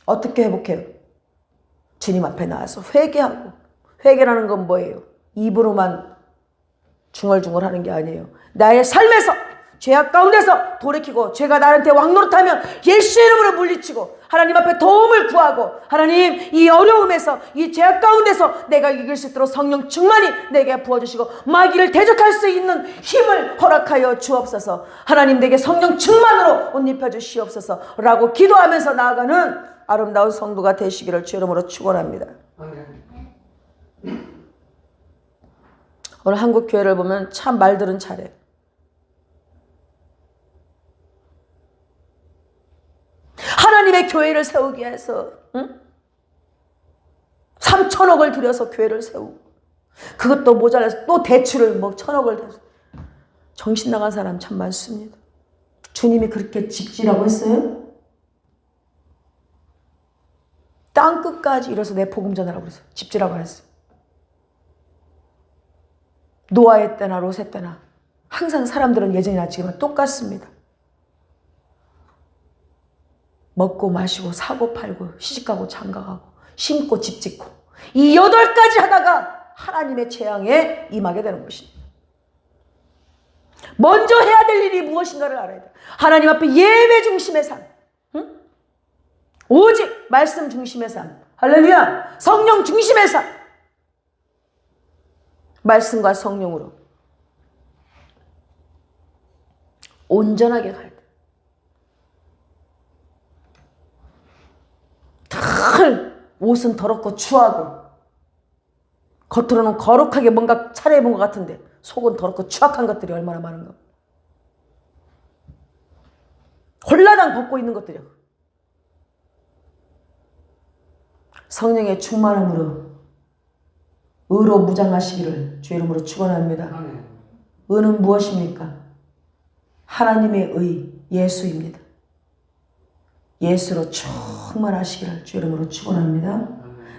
어떻게 회복해요? 주님 앞에 나와서 회개하고. 회개라는 건 뭐예요? 입으로만 중얼중얼 하는 게 아니에요. 나의 삶에서 죄악 가운데서 돌이키고 죄가 나한테 왕노릇하면 예수의 이름으로 물리치고 하나님 앞에 도움을 구하고, 하나님 이 어려움에서 이 죄악 가운데서 내가 이길 수 있도록 성령 충만히 내게 부어주시고 마귀를 대적할 수 있는 힘을 허락하여 주옵소서. 하나님 내게 성령 충만으로 옷 입혀 주시옵소서 라고 기도하면서 나아가는 아름다운 성도가 되시기를 주의 이름으로 축원합니다. 오늘 한국 교회를 보면 참 말들은 잘해. 하나님의 교회를 세우기 위해서 3천억을 들여서 교회를 세우고, 그것도 모자라서 또 대출을 1,000억을 대서. 정신 나간 사람 참 많습니다. 주님이 그렇게 집지라고 했어요? 땅끝까지 이뤄서 내 복음 전하라고 그랬어요. 집지라고 했어요. 노아의 때나 롯의 때나 항상 사람들은 예전이나 지금은 똑같습니다. 먹고 마시고 사고 팔고 시집가고 장가가고 심고 집 짓고 이 8가지 하다가 하나님의 재앙에 임하게 되는 것입니다. 먼저 해야 될 일이 무엇인가를 알아야 돼요. 하나님 앞에 예배 중심의 삶, 응? 오직 말씀 중심의 삶, 할렐루야, 성령 중심의 삶, 말씀과 성령으로 온전하게 가야 돼. 늘 옷은 더럽고 추하고 겉으로는 거룩하게 뭔가 차려입은 것 같은데 속은 더럽고 추악한 것들이 얼마나 많은가. 홀라당 벗고 있는 것들이요. 성령의 충만함으로 의로 무장하시기를 주 이름으로 축원합니다. 아멘. 의는 무엇입니까? 하나님의 의, 예수입니다. 예수로 충만하시기를 주 이름으로 축원합니다.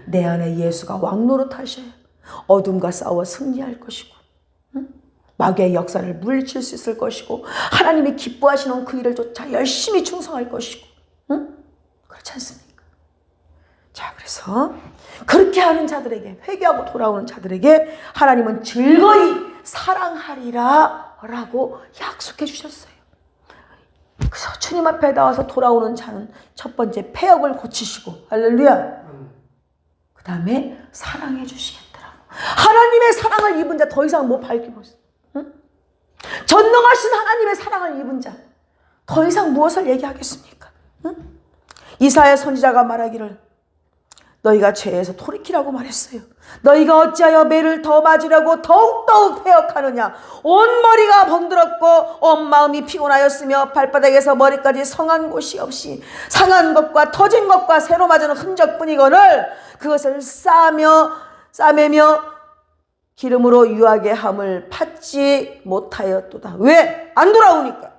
내 안에 예수가 왕노릇하셔야 어둠과 싸워 승리할 것이고, 마귀의 역사를 물리칠 수 있을 것이고, 하나님이 기뻐하시는 그 일을 쫓아 열심히 충성할 것이고, 그렇지 않습니까? 자, 그래서 그렇게 하는 자들에게, 회개하고 돌아오는 자들에게 하나님은 즐거이 사랑하리라 라고 약속해 주셨어요. 그래서 주님 앞에 나와서 돌아오는 자는 첫 번째 패역을 고치시고, 할렐루야, 그 다음에 사랑해 주시겠더라고. 하나님의 사랑을 입은 자 더 이상 뭐 밝히고 있어? 전능하신 하나님의 사랑을 입은 자 더 이상 무엇을 얘기하겠습니까? 이사야 선지자가 말하기를 너희가 죄에서 돌이키라고 말했어요. 너희가 어찌하여 매를 더 맞으려고 더욱더욱 패역하느냐. 온 머리가 번들었고 온 마음이 피곤하였으며 발바닥에서 머리까지 성한 곳이 없이 상한 것과 터진 것과 새로 맞은 흔적뿐이거늘 그것을 싸매며 기름으로 유하게 함을 받지 못하였도다. 왜? 안 돌아오니까.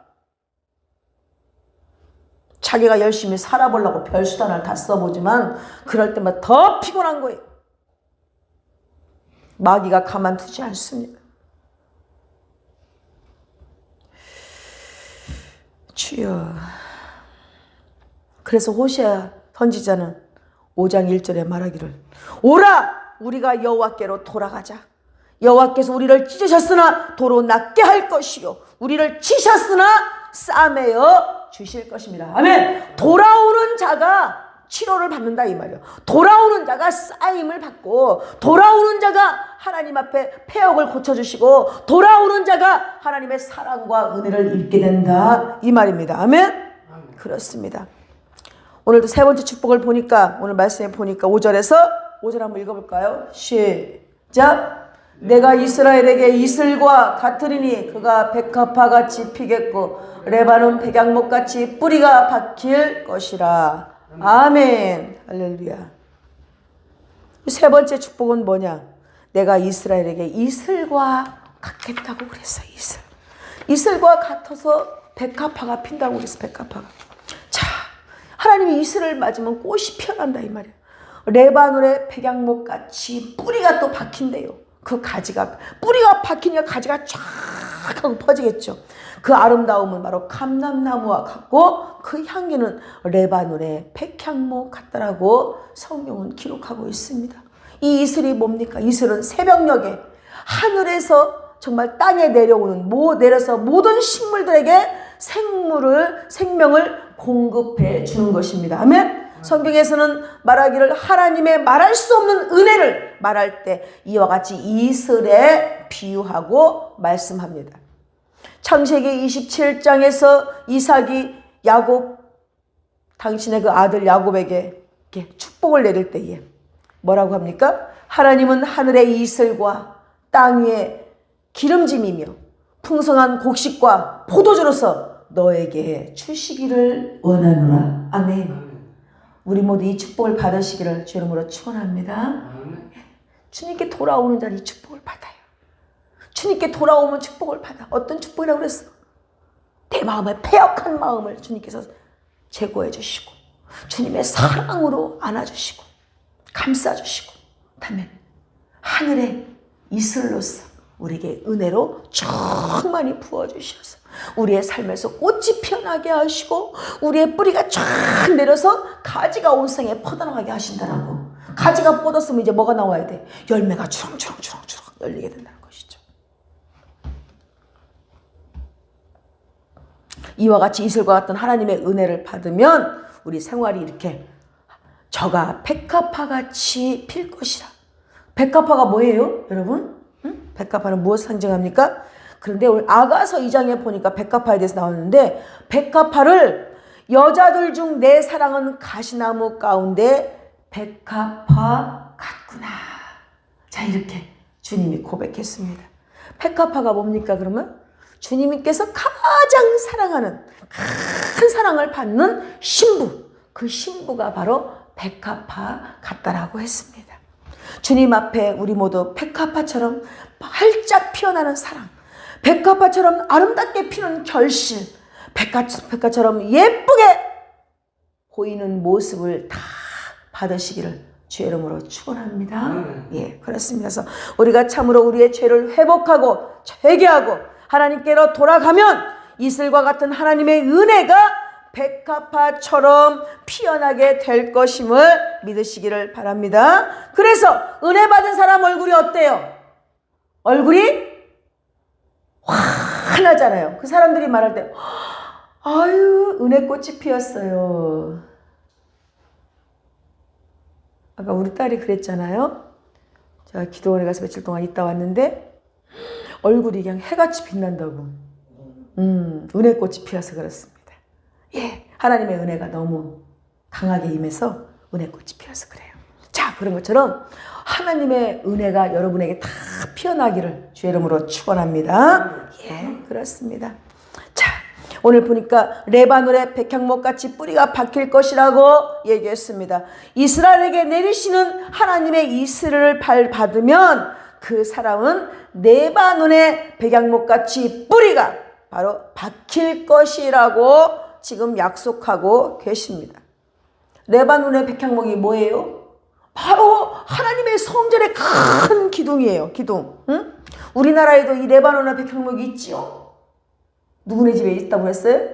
자기가 열심히 살아보려고 별수단을 다 써보지만 그럴 때마다 더 피곤한 거예요. 마귀가 가만두지 않습니다. 주여. 그래서 호세아 선지자는 5장 1절에 말하기를 오라 우리가 여호와께로 돌아가자. 여호와께서 우리를 찢으셨으나 도로 낫게 할 것이요 우리를 치셨으나 싸매어 주실 것입니다. 아멘. 돌아오는 자가 치료를 받는다 이 말이에요. 돌아오는 자가 싸임을 받고, 돌아오는 자가 하나님 앞에 패역을 고쳐주시고, 돌아오는 자가 하나님의 사랑과 은혜를 입게 된다 이 말입니다. 아멘. 그렇습니다. 오늘도 세 번째 축복을 보니까, 오늘 말씀에 보니까 5절에서 5절 한번 읽어볼까요? 시작. 내가 이스라엘에게 이슬과 같으리니 그가 백합화같이 피겠고 레바논 백양목같이 뿌리가 박힐 것이라. 아멘. 할렐루야. 세 번째 축복은 뭐냐? 내가 이스라엘에게 이슬과 같겠다고 그랬어. 이슬과 같아서 백합화가 핀다고 그랬어. 백합화가. 자, 하나님이 이슬을 맞으면 꽃이 피어난다 이 말이야. 레바논의 백양목같이 뿌리가 또 박힌대요. 그 가지가, 뿌리가 박히니까 가지가 쫙 하고 퍼지겠죠. 그 아름다움은 바로 감람나무와 같고 그 향기는 레바논의 백향목 같다라고 성경은 기록하고 있습니다. 이 이슬이 뭡니까? 이슬은 새벽녘에 하늘에서 정말 땅에 내려서 모든 식물들에게 생명을 공급해 주는 것입니다. 아멘. 성경에서는 말하기를 하나님의 말할 수 없는 은혜를 말할 때 이와 같이 이슬에 비유하고 말씀합니다. 창세기 27장에서 이삭이 야곱, 당신의 그 아들 야곱에게 이렇게 축복을 내릴 때에 뭐라고 합니까? 하나님은 하늘의 이슬과 땅 위에 기름짐이며 풍성한 곡식과 포도주로서 너에게 주시기를 원하노라. 아멘. 우리 모두 이 축복을 받으시기를 주 이름으로 축원합니다. 주님께 돌아오는 자는 이 축복을 받아요. 주님께 돌아오면 축복을 받아. 어떤 축복이라고 그랬어? 내 마음에 패역한 마음을 주님께서 제거해 주시고 주님의 사랑으로 안아주시고 감싸주시고 그다음에 하늘의 이슬로서 우리에게 은혜로 충만히 부어주셔서 우리의 삶에서 꽃이 피어나게 하시고 우리의 뿌리가 쫙 내려서 가지가 온 생에 퍼져나가게 하신다라고. 가지가 뻗었으면 이제 뭐가 나와야 돼? 열매가 주렁주렁 열리게 된다는 것이죠. 이와 같이 이슬과 같은 하나님의 은혜를 받으면 우리 생활이 이렇게 저가 백합화같이 필 것이라. 백합화가 뭐예요, 여러분? 백합화는 무엇을 상징합니까? 그런데 오늘 아가서 2장에 보니까 백합화에 대해서 나오는데 백합화를 여자들 중 내 사랑은 가시나무 가운데 백합화 같구나. 자, 이렇게 주님이 고백했습니다. 백합화가 뭡니까 그러면? 주님께서 가장 사랑하는 큰 사랑을 받는 신부, 그 신부가 바로 백합화 같다라고 했습니다. 주님 앞에 우리 모두 백합화처럼 활짝 피어나는 사랑, 백합화처럼 아름답게 피는 결실, 백합처럼 예쁘게 보이는 모습을 다 받으시기를 주의 이름으로 축원합니다. 예, 그렇습니다. 그래서 우리가 참으로 우리의 죄를 회복하고 회개하고 하나님께로 돌아가면 이슬과 같은 하나님의 은혜가 백합화처럼 피어나게 될 것임을 믿으시기를 바랍니다. 그래서 은혜 받은 사람 얼굴이 어때요? 얼굴이 환하잖아요. 그 사람들이 말할 때 아유 은혜꽃이 피었어요. 아까 우리 딸이 그랬잖아요. 제가 기도원에 가서 며칠 동안 있다 왔는데 얼굴이 그냥 해같이 빛난다고. 은혜꽃이 피어서 그렇습니다. 예, 하나님의 은혜가 너무 강하게 임해서 은혜꽃이 피어서 그래요. 자, 그런 것처럼 하나님의 은혜가 여러분에게 다 피어나기를 주의 이름으로 축원합니다. 예, 그렇습니다. 자, 오늘 보니까 레바논의 백향목같이 뿌리가 박힐 것이라고 얘기했습니다. 이스라엘에게 내리시는 하나님의 이스를 받으면 그 사람은 레바논의 백향목같이 뿌리가 바로 박힐 것이라고 지금 약속하고 계십니다. 레바논의 백향목이 뭐예요? 바로 하나님의 성전의 큰 기둥이에요. 기둥. 응? 우리나라에도 이 레바논의 백향목이 있지요. 누구네 집에 있다고 했어요?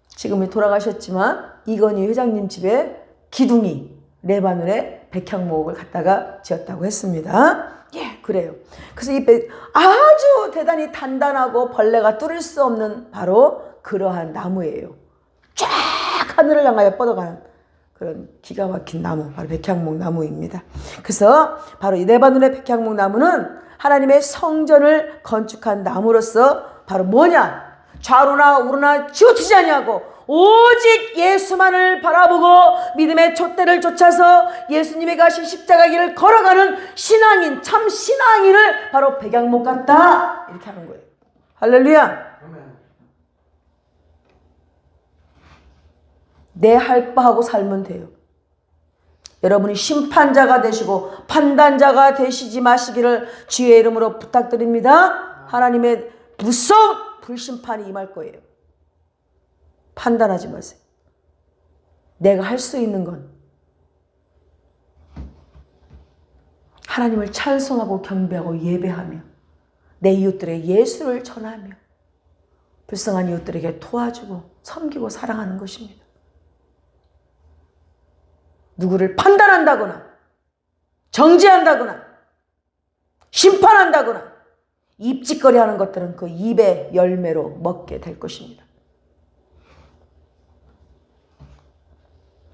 지금은 돌아가셨지만 이건희 회장님 집에 기둥이 레바논의 백향목을 갖다가 지었다고 했습니다. 예, 그래요. 그래서 이 아주 대단히 단단하고 벌레가 뚫을 수 없는 바로 그러한 나무예요. 쫙 하늘을 향하여 뻗어가는 그런 기가 막힌 나무, 바로 백향목 나무입니다. 그래서 바로 이 레바논의 백향목 나무는 하나님의 성전을 건축한 나무로서 바로 뭐냐? 좌로나 우로나 치우치지 아니하고 오직 예수만을 바라보고 믿음의 촛대를 쫓아서 예수님이 가신 십자가 길을 걸어가는 신앙인, 참 신앙인을 바로 백향목 같다 이렇게 하는 거예요. 할렐루야. 내 할 바하고 살면 돼요. 여러분이 심판자가 되시고 판단자가 되시지 마시기를 주의 이름으로 부탁드립니다. 하나님의 무서운 불심판이 임할 거예요. 판단하지 마세요. 내가 할 수 있는 건 하나님을 찬송하고 경배하고 예배하며 내 이웃들의 예수를 전하며 불쌍한 이웃들에게 도와주고 섬기고 사랑하는 것입니다. 누구를 판단한다거나 정죄한다거나 심판한다거나 입짓거리하는 것들은 그 입의 열매로 먹게 될 것입니다.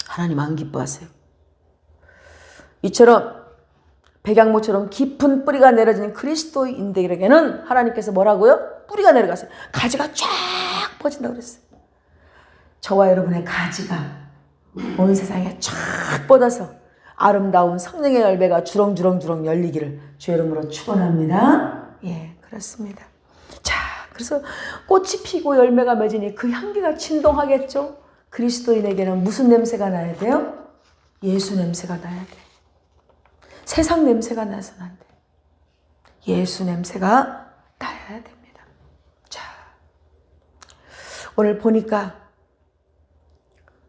하나님 안 기뻐하세요. 이처럼 백향목처럼 깊은 뿌리가 내려진 그리스도인들에게는 하나님께서 뭐라고요? 뿌리가 내려가세요. 가지가 쫙 퍼진다고 그랬어요. 저와 여러분의 가지가 온 세상에 쫙 뻗어서 아름다운 성령의 열매가 주렁주렁 열리기를 주의 이름으로 축원합니다. 예, 그렇습니다. 자, 그래서 꽃이 피고 열매가 맺으니 그 향기가 진동하겠죠. 그리스도인에게는 무슨 냄새가 나야 돼요? 예수 냄새가 나야 돼. 세상 냄새가 나서는 안 돼. 예수 냄새가 나야 됩니다. 자, 오늘 보니까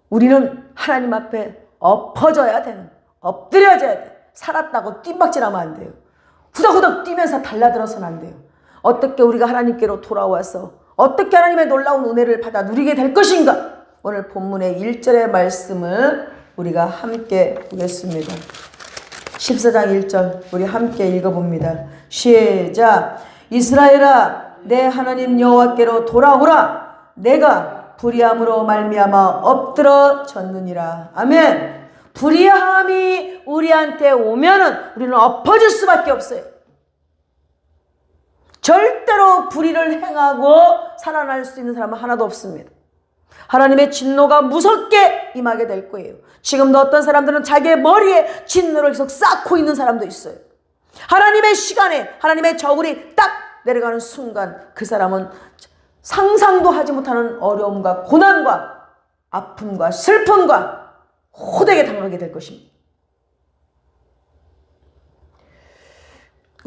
우리는 하나님 앞에 엎어져야 되는, 엎드려져야 돼. 살았다고 뜀박질하면 안 돼요. 후덕후덕 뛰면서 달라들어서는 안 돼요. 어떻게 우리가 하나님께로 돌아와서 어떻게 하나님의 놀라운 은혜를 받아 누리게 될 것인가? 오늘 본문의 1절의 말씀을 우리가 함께 보겠습니다. 14장 1절 우리 함께 읽어봅니다. 시작. 이스라엘아 내 하나님 여호와께로 돌아오라. 내가 불의함으로 말미암아 엎드러졌느니라. 아멘. 불의함이 우리한테 오면은 우리는 엎어질 수밖에 없어요. 절대로 불의를 행하고 살아날 수 있는 사람은 하나도 없습니다. 하나님의 진노가 무섭게 임하게 될 거예요. 지금도 어떤 사람들은 자기의 머리에 진노를 계속 쌓고 있는 사람도 있어요. 하나님의 시간에 하나님의 저울이 딱 내려가는 순간 그 사람은 상상도 하지 못하는 어려움과 고난과 아픔과 슬픔과 호되게 당하게 될 것입니다.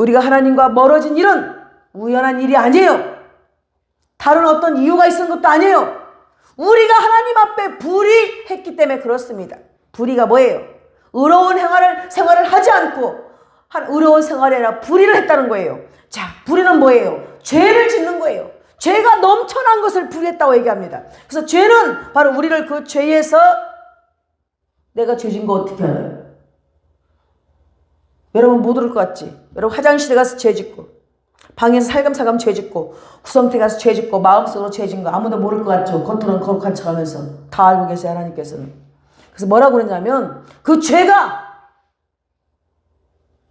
우리가 하나님과 멀어진 일은 우연한 일이 아니에요. 다른 어떤 이유가 있는 것도 아니에요. 우리가 하나님 앞에 불의했기 때문에 그렇습니다. 불의가 뭐예요? 의로운 생활을 하지 않고 의로운 생활이 아니라 불의를 했다는 거예요. 자, 불의는 뭐예요? 죄를 짓는 거예요. 죄가 넘쳐난 것을 불의했다고 얘기합니다. 그래서 죄는 바로 우리를 그 죄에서 내가 죄진 거 어떻게 알아요? 여러분 못 들을 것 같지? 여러분 화장실에 가서 죄 짓고 방에서 살금살금 죄 짓고 구성태 가서 죄 짓고 마음속으로 죄 짓는 거 아무도 모를 것 같죠? 겉으로는 거룩한 척하면서 다 알고 계세요, 하나님께서는. 그래서 뭐라고 그러냐면 그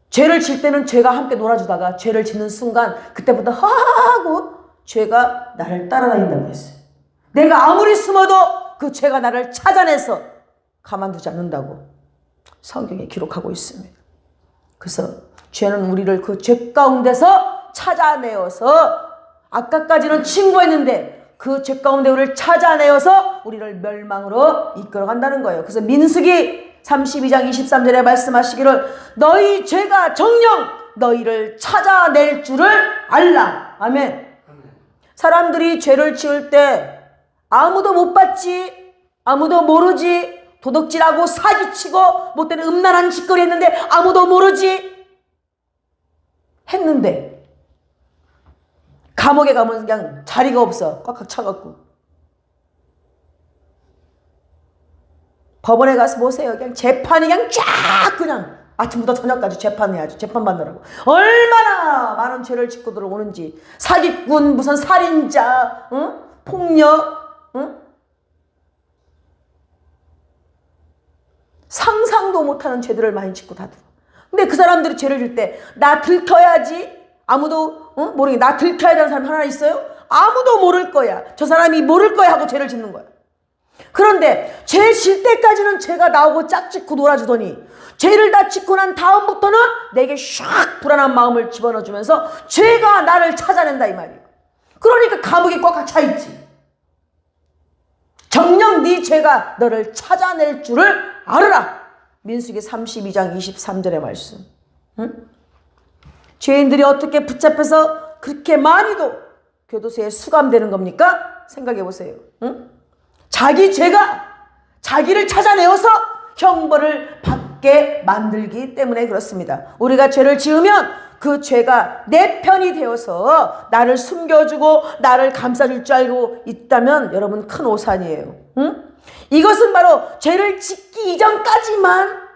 죄를 질 때는 죄가 함께 놀아주다가 죄를 짓는 순간 그때부터 하하하고 죄가 나를 따라다닌다고 했어요. 내가 아무리 숨어도 그 죄가 나를 찾아내서 가만두지 않는다고 성경에 기록하고 있습니다. 그래서 죄는 우리를 그 죄 가운데서 찾아내어서 아까까지는 친구였는데 그 죄 가운데 우리를 찾아내어서 우리를 멸망으로 이끌어간다는 거예요. 그래서 민수기 32장 23절에 말씀하시기를 너희 죄가 정녕 너희를 찾아낼 줄을 알라. 아멘. 사람들이 죄를 지을 때 아무도 못 봤지, 아무도 모르지, 도둑질하고 사기치고 못되는 음란한 짓거리 했는데 아무도 모르지 했는데 감옥에 가면 그냥 자리가 없어. 꽉꽉 차갖고. 법원에 가서 보세요. 그냥 재판이 그냥 쫙 그냥 아침부터 저녁까지 재판해야죠. 재판받느라고. 얼마나 많은 죄를 짓고 들어오는지. 사기꾼, 무슨 살인자, 응? 폭력, 응? 상상도 못하는 죄들을 많이 짓고 다 들어. 근데 그 사람들이 죄를 질 때 나 들켜야지. 아무도 모르게 나 들켜야 되는 사람 하나 있어요? 아무도 모를 거야. 저 사람이 모를 거야 하고 죄를 짓는 거야. 그런데 죄 질 때까지는 죄가 나오고 짝짓고 놀아주더니 죄를 다 짓고 난 다음부터는 내게 샥 불안한 마음을 집어넣어주면서 죄가 나를 찾아낸다 이 말이에요. 그러니까 감옥에 꽉꽉 차있지. 정녕 네 죄가 너를 찾아낼 줄을 알으라. 민수기 32장 23절의 말씀. 응? 죄인들이 어떻게 붙잡혀서 그렇게 많이도 교도소에 수감되는 겁니까? 생각해 보세요. 응? 자기 죄가 자기를 찾아내어서 형벌을 받게 만들기 때문에 그렇습니다. 우리가 죄를 지으면 그 죄가 내 편이 되어서 나를 숨겨주고 나를 감싸줄 줄 알고 있다면 여러분 큰 오산이에요. 응? 이것은 바로 죄를 짓기 이전까지만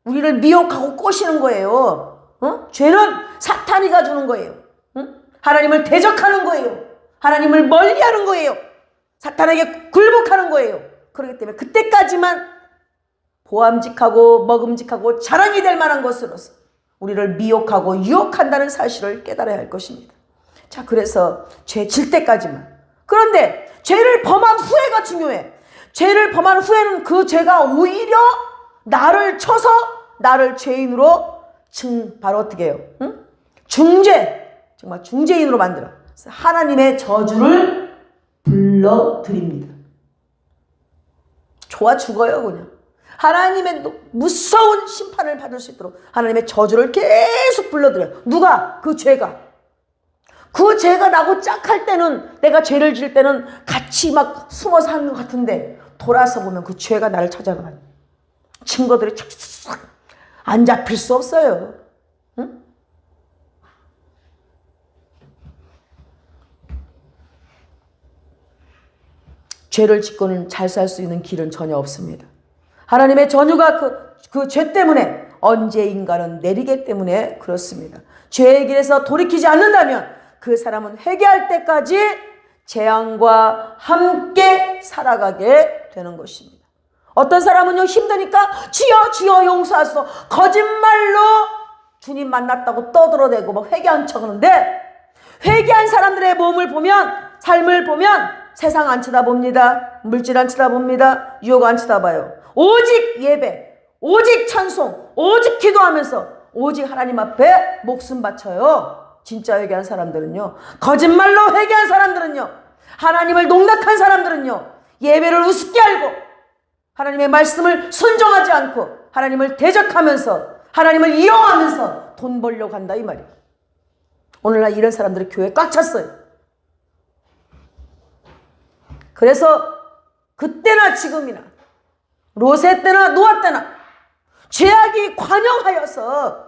우리를 미혹하고 꼬시는 거예요. 응? 죄는 사탄이가 주는 거예요. 응? 하나님을 대적하는 거예요. 하나님을 멀리하는 거예요. 사탄에게 굴복하는 거예요. 그렇기 때문에 그때까지만 보암직하고 먹음직하고 자랑이 될 만한 것으로서 우리를 미혹하고 유혹한다는 사실을 깨달아야 할 것입니다. 자, 그래서 죄 질 때까지만. 그런데 죄를 범한 후회가 중요해. 죄를 범한 후에는 그 죄가 오히려 나를 쳐서 나를 죄인으로 바로 어떻게 해요? 응? 정말 중죄인으로 만들어. 하나님의 저주를 불러드립니다. 좋아 죽어요 그냥. 하나님의 무서운 심판을 받을 수 있도록 하나님의 저주를 계속 불러드려요. 누가? 그 죄가. 그 죄가 나고 짝할 때는 내가 죄를 지을 때는 같이 막 숨어서 하는 것 같은데 돌아서 보면 그 죄가 나를 찾아가요. 증거들이 촥촥 안 잡힐 수 없어요. 응? 죄를 짓고는 잘 살 수 있는 길은 전혀 없습니다. 하나님의 전유가 그 죄 때문에 언제인가는 내리기 때문에 그렇습니다. 죄의 길에서 돌이키지 않는다면 그 사람은 회개할 때까지 재앙과 함께 살아가게 되는 것입니다. 어떤 사람은요 힘드니까 주여 주여 용서하소서 거짓말로 주님 만났다고 떠들어대고 막 회개한 척 하는데 회개한 사람들의 몸을 보면 삶을 보면 세상 안 쳐다봅니다. 물질 안 쳐다봅니다. 유혹 안 쳐다봐요. 오직 예배, 오직 찬송, 오직 기도하면서 오직 하나님 앞에 목숨 바쳐요. 진짜 회개한 사람들은요. 거짓말로 회개한 사람들은요. 하나님을 농락한 사람들은요. 예배를 우습게 알고 하나님의 말씀을 순종하지 않고 하나님을 대적하면서 하나님을 이용하면서 돈 벌려고 한다 이 말이에요. 오늘날 이런 사람들이 교회에 꽉 찼어요. 그래서 그때나 지금이나 로세 때나 노아 때나 죄악이 관영하여서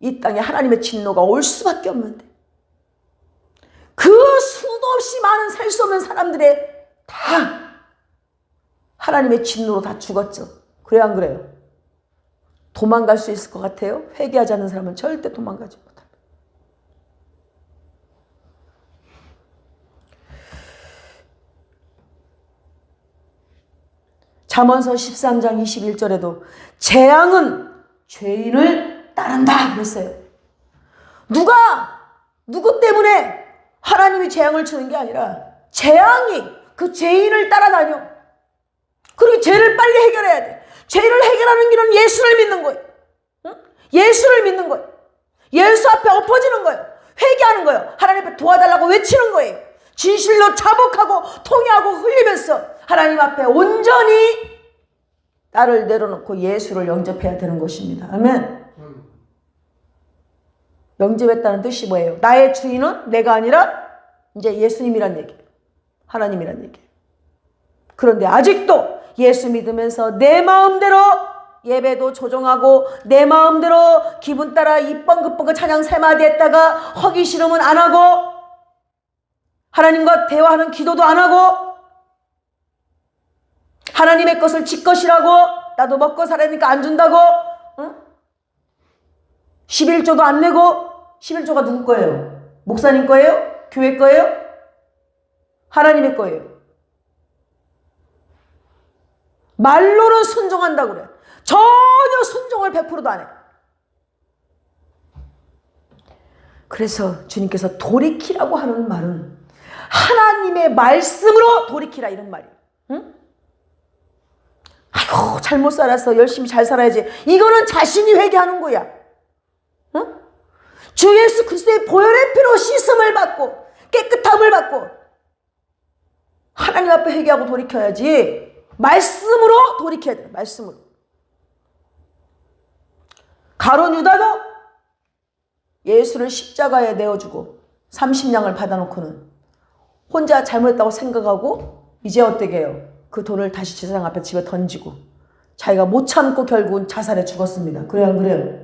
이 땅에 하나님의 진노가 올 수밖에 없는데 그 수도 없이 많은 살 수 없는 사람들의 다 하나님의 진노로 다 죽었죠. 그래요, 안 그래요? 도망갈 수 있을 것 같아요? 회개하지 않는 사람은 절대 도망가지 못합니다. 잠언서 13장 21절에도 재앙은 죄인을 따른다 그랬어요. 누구 때문에 하나님이 재앙을 주는 게 아니라 재앙이 그 죄인을 따라다녀. 그리고 죄를 빨리 해결해야 돼. 죄를 해결하는 길은 예수를 믿는 거예요. 응? 예수를 믿는 거예요. 예수 앞에 엎어지는 거예요. 회개하는 거예요. 하나님 앞에 도와달라고 외치는 거예요. 진실로 자복하고 통회하고 흘리면서 하나님 앞에 온전히 나를 내려놓고 예수를 영접해야 되는 것입니다. 아멘. 영접했다는 뜻이 뭐예요? 나의 주인은 내가 아니라 이제 예수님이란 얘기예요. 하나님이란 얘기예요. 그런데 아직도 예수 믿으면서 내 마음대로 예배도 조정하고 내 마음대로 기분 따라 이뻥긋뻥긋 찬양 세 마디 했다가 하기 싫으면 안 하고 하나님과 대화하는 기도도 안 하고 하나님의 것을 지 것이라고 나도 먹고 살아니까 안 준다고 11조도 안 내고 11조가 누구 거예요? 목사님 거예요? 교회 거예요? 하나님의 거예요. 말로는 순종한다고 그래. 전혀 순종을 100%도 안 해. 그래서 주님께서 돌이키라고 하는 말은 하나님의 말씀으로 돌이키라 이런 말이에요. 응? 아이고 잘못 살았어. 열심히 잘 살아야지. 이거는 자신이 회개하는 거야. 응? 주 예수 그리스도의 보혈의 피로 씻음을 받고 깨끗함을 받고 하나님 앞에 회개하고 돌이켜야지. 말씀으로 돌이켜야 돼요. 말씀으로. 가룟 유다도 예수를 십자가에 내어주고 30냥을 받아놓고는 혼자 잘못했다고 생각하고 이제 어떻게 해요? 그 돈을 다시 제사장 앞에 집에 던지고 자기가 못 참고 결국은 자살해 죽었습니다. 그래요, 안 그래요?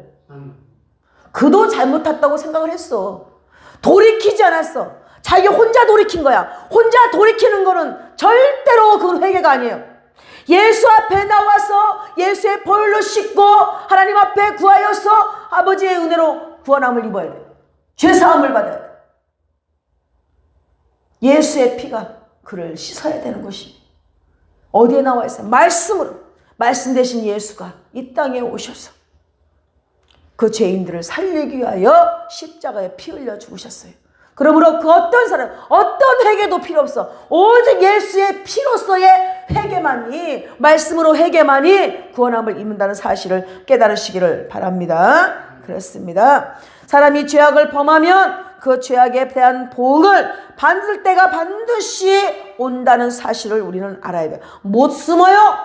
그도 잘못했다고 생각을 했어. 돌이키지 않았어. 자기 혼자 돌이킨 거야. 혼자 돌이키는 거는 절대로 그건 회개가 아니에요. 예수 앞에 나와서 예수의 보혈로 씻고 하나님 앞에 구하여서 아버지의 은혜로 구원함을 입어야 돼요. 죄사함을 받아야 돼요. 예수의 피가 그를 씻어야 되는 것입니다. 어디에 나와 있어요? 말씀으로. 말씀 대신 예수가 이 땅에 오셔서 그 죄인들을 살리기 위하여 십자가에 피 흘려 죽으셨어요. 그러므로 그 어떤 사람, 어떤 회개도 필요 없어. 오직 예수의 피로서의 회개만이, 말씀으로 회개만이 구원함을 입는다는 사실을 깨달으시기를 바랍니다. 그렇습니다. 사람이 죄악을 범하면 그 죄악에 대한 보응을 받을 때가 반드시 온다는 사실을 우리는 알아야 돼요. 못 숨어요.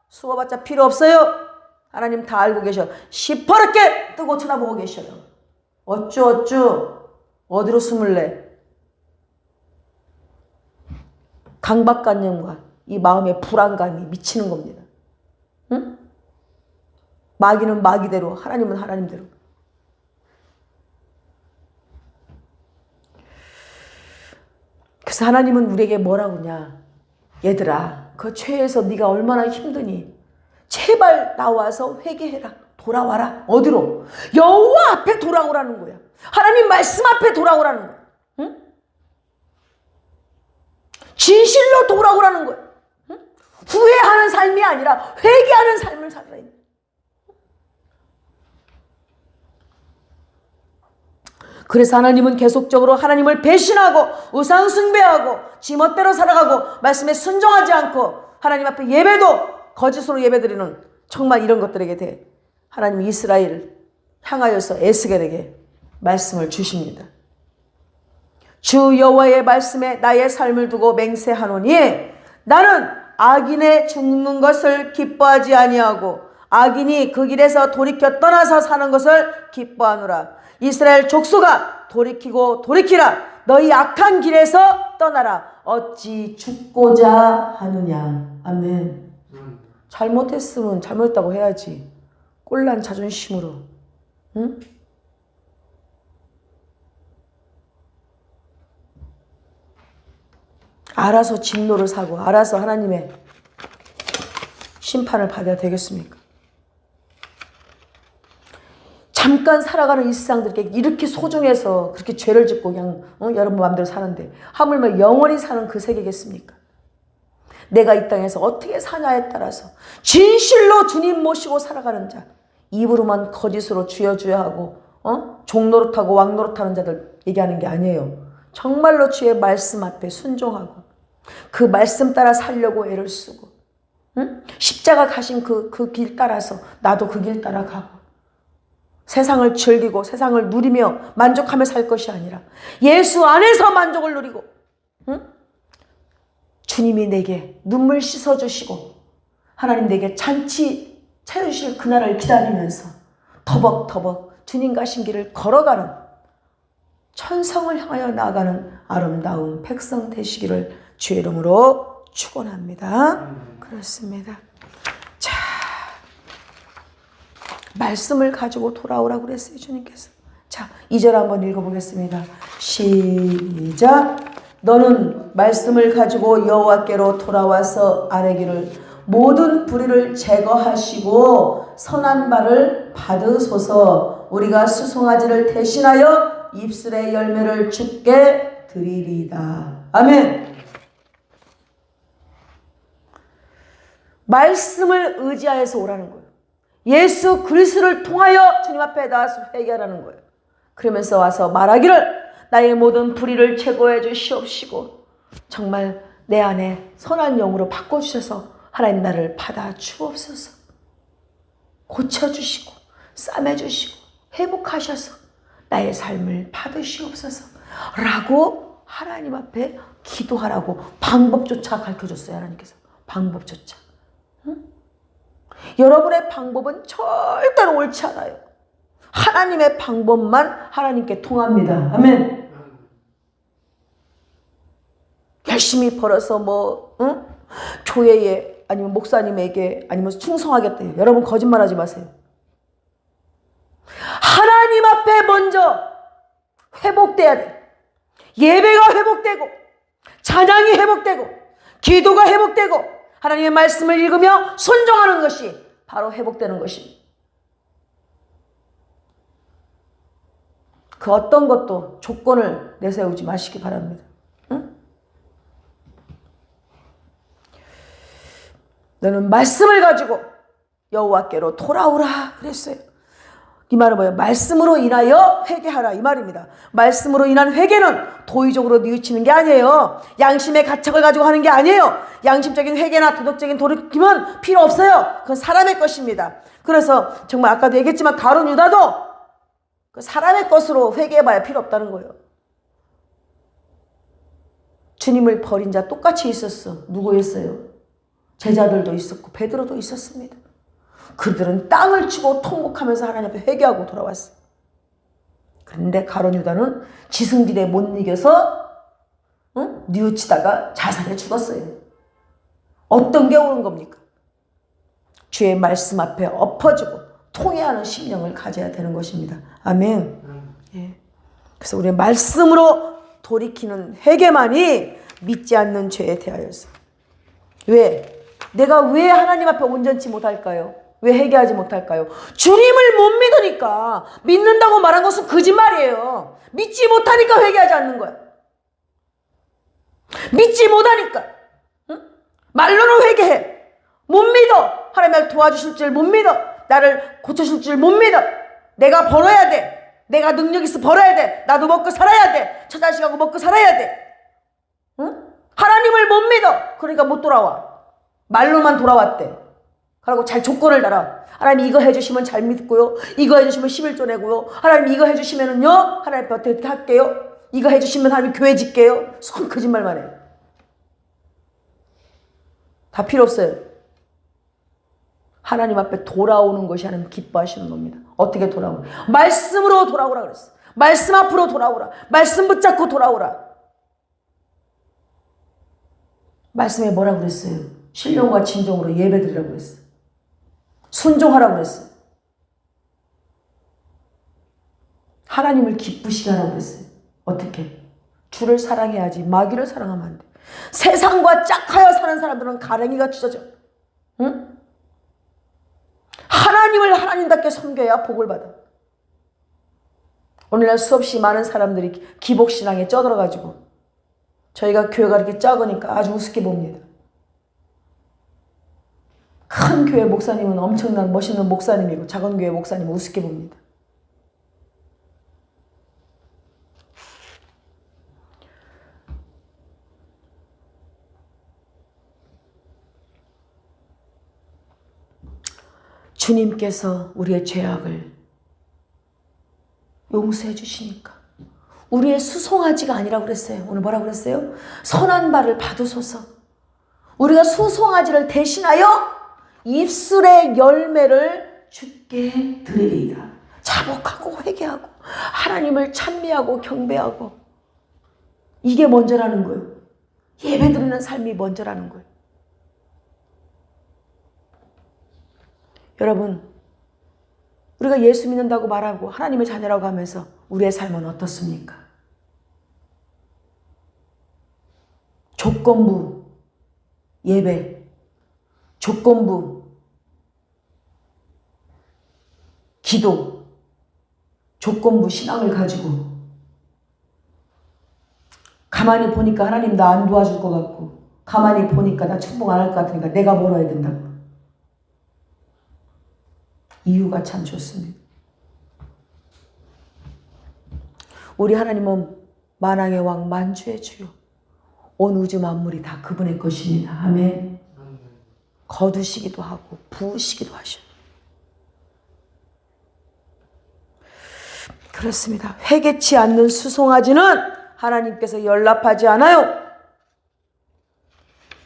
숨어봤자 필요 없어요. 하나님 다 알고 계셔. 시퍼렇게 뜨고 쳐다보고 계셔요. 어쭈 어디로 숨을래? 강박관념과 이 마음의 불안감이 미치는 겁니다. 응? 마귀는 마귀대로, 하나님은 하나님대로. 그래서 하나님은 우리에게 뭐라고 하냐? 얘들아, 그 죄에서 네가 얼마나 힘드니? 제발 나와서 회개해라. 돌아와라. 어디로? 여호와 앞에 돌아오라는 거야. 하나님 말씀 앞에 돌아오라는 거야. 응? 진실로 돌아오라는 거야. 응? 후회하는 삶이 아니라 회개하는 삶을 살아야 돼. 그래서 하나님은 계속적으로 하나님을 배신하고 우상 숭배하고 지멋대로 살아가고 말씀에 순종하지 않고 하나님 앞에 예배도 거짓으로 예배드리는 정말 이런 것들에게 대해 하나님 이스라엘을 향하여서 에스겔에게 말씀을 주십니다. 주 여호와의 말씀에 나의 삶을 두고 맹세하노니 나는 악인의 죽는 것을 기뻐하지 아니하고 악인이 그 길에서 돌이켜 떠나서 사는 것을 기뻐하노라. 이스라엘 족속아 돌이키고 돌이키라. 너희 악한 길에서 떠나라. 어찌 죽고자 하느냐. 아멘. 잘못했으면 잘못했다고 해야지. 꼴난 자존심으로. 응? 알아서 진노를 사고 알아서 하나님의 심판을 받아야 되겠습니까? 잠깐 살아가는 일상들에게 이렇게 소중해서 그렇게 죄를 짓고 그냥 여러분 마음대로 사는데 하물며 영원히 사는 그 세계겠습니까? 내가 이 땅에서 어떻게 사냐에 따라서 진실로 주님 모시고 살아가는 자, 입으로만 거짓으로 주여 주여 하고 종노릇하고 왕노릇하는 자들 얘기하는 게 아니에요. 정말로 주의 말씀 앞에 순종하고 그 말씀 따라 살려고 애를 쓰고 십자가 가신 그 길 따라서 나도 그 길 따라가고 세상을 즐기고 세상을 누리며 만족하며 살 것이 아니라 예수 안에서 만족을 누리고 주님이 내게 눈물 씻어주시고 하나님 내게 잔치 차려주실 그날을 기다리면서 터벅터벅 주님 가신 길을 걸어가는 천성을 향하여 나아가는 아름다운 백성 되시기를 주의 이름으로 축원합니다. 그렇습니다. 자, 말씀을 가지고 돌아오라고 그랬어요, 주님께서. 자, 2절 한번 읽어보겠습니다. 시작. 너는 말씀을 가지고 여호와께로 돌아와서 아뢰기를 모든 불의를 제거하시고 선한 바를 받으소서. 우리가 수송아지를 대신하여 입술의 열매를 주께 드리리다. 아멘. 말씀을 의지하여서 오라는 거예요. 예수 그리스도를 통하여 주님 앞에 나와서 회개하라는 거예요. 그러면서 와서 말하기를 나의 모든 불의를 제거해 주시옵시고 정말 내 안에 선한 영으로 바꿔주셔서 하나님 나를 받아 주옵소서. 고쳐주시고 싸매주시고 회복하셔서 나의 삶을 받으시옵소서 라고 하나님 앞에 기도하라고 방법조차 가르쳐줬어요. 하나님께서 방법조차. 여러분의 방법은 절대로 옳지 않아요. 하나님의 방법만 하나님께 통합니다. 아멘. 열심히 벌어서 교회에 아니면 목사님에게 아니면 충성하겠대요. 여러분 거짓말하지 마세요. 하나님 앞에 먼저 회복돼야 돼. 예배가 회복되고 찬양이 회복되고 기도가 회복되고 하나님의 말씀을 읽으며 순종하는 것이 바로 회복되는 것입니다. 그 어떤 것도 조건을 내세우지 마시기 바랍니다. 응? 너는 말씀을 가지고 여호와께로 돌아오라 그랬어요. 이 말은 뭐예요? 말씀으로 인하여 회개하라 이 말입니다. 말씀으로 인한 회개는 도의적으로 뉘우치는 게 아니에요. 양심의 가책을 가지고 하는 게 아니에요. 양심적인 회개나 도덕적인 돌이킴은 필요 없어요. 그건 사람의 것입니다. 그래서 정말 아까도 얘기했지만 가룟 유다도 그 사람의 것으로 회개해봐야 필요 없다는 거예요. 주님을 버린 자 똑같이 있었어. 누구였어요? 제자들도 있었고 베드로도 있었습니다. 그들은 땅을 치고 통곡하면서 하나님 앞에 회개하고 돌아왔어요. 그런데 가룟 유다는 지승질에 못 이겨서 뉘우치다가 자살해 죽었어요. 어떤 게 옳은 겁니까? 주의 말씀 앞에 엎어지고 통회하는 심령을 가져야 되는 것입니다. 아멘. 예. 그래서 우리의 말씀으로 돌이키는 회개만이 믿지 않는 죄에 대하여서. 왜? 내가 왜 하나님 앞에 온전치 못할까요? 왜 회개하지 못할까요? 주님을 못 믿으니까. 믿는다고 말한 것은 거짓말이에요. 믿지 못하니까 회개하지 않는 거야. 믿지 못하니까. 응? 말로는 회개해. 못 믿어. 하나님 나를 도와주실 줄 못 믿어. 나를 고쳐줄 줄 못 믿어. 내가 벌어야 돼. 내가 능력 있어 벌어야 돼. 나도 먹고 살아야 돼. 처자식하고 먹고 살아야 돼. 응? 하나님을 못 믿어. 그러니까 못 돌아와. 말로만 돌아왔대. 그리고 잘 조건을 달아. 하나님 이거 해주시면 잘 믿고요. 이거 해주시면 11조 내고요. 하나님 이거 해주시면은요. 하나님 어떻게 할게요. 이거 해주시면 하나님 교회 짓게요. 손 거짓말만 해. 다 필요 없어요. 하나님 앞에 돌아오는 것이 하나님 기뻐하시는 겁니다. 어떻게 돌아오는? 말씀으로 돌아오라 그랬어. 말씀 앞으로 돌아오라. 말씀 붙잡고 돌아오라. 말씀에 뭐라고 그랬어요? 신령과 진정으로 예배드리라고 그랬어. 순종하라고 그랬어. 하나님을 기쁘시게 하라고 그랬어요. 어떻게? 주를 사랑해야지 마귀를 사랑하면 안 돼. 세상과 짝하여 사는 사람들은 가랭이가 찢어져. 응? 하나님을 하나님답게 섬겨야 복을 받아. 오늘날 수없이 많은 사람들이 기복신앙에 쩌들어가지고 저희가 교회가 이렇게 작으니까 아주 우습게 봅니다. 큰 교회 목사님은 엄청난 멋있는 목사님이고 작은 교회 목사님은 우습게 봅니다. 주님께서 우리의 죄악을 용서해 주시니까 우리의 수송아지가 아니라고 그랬어요. 오늘 뭐라고 그랬어요? 선한 발을 받으소서. 우리가 수송아지를 대신하여 입술의 열매를 주께 드리리이다. 자복하고 회개하고 하나님을 찬미하고 경배하고 이게 먼저라는 거예요. 예배드리는 삶이 먼저라는 거예요. 여러분, 우리가 예수 믿는다고 말하고 하나님의 자녀라고 하면서 우리의 삶은 어떻습니까? 조건부 예배, 조건부 기도, 조건부 신앙을 가지고 가만히 보니까 하나님 나 안 도와줄 것 같고 가만히 보니까 나 축복 안 할 것 같으니까 내가 벌어야 된다고. 이유가 참 좋습니다. 우리 하나님은 만왕의 왕 만주의 주요 온 우주 만물이 다 그분의 것입니다. 아멘. 거두시기도 하고 부으시기도 하셔요. 그렇습니다. 회개치 않는 수송아지는 하나님께서 연락하지 않아요.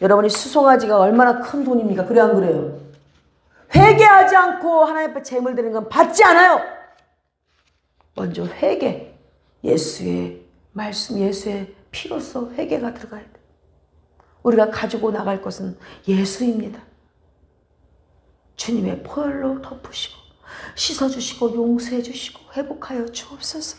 여러분이 수송아지가 얼마나 큰 돈입니까? 그래 안 그래요? 회개하지 않고 하나님 앞에 재물 드리는 건 받지 않아요. 먼저 회개, 예수의 말씀, 예수의 피로써 회개가 들어가야 돼. 우리가 가지고 나갈 것은 예수입니다. 주님의 보혈로 덮으시고 씻어주시고 용서해주시고 회복하여 주옵소서.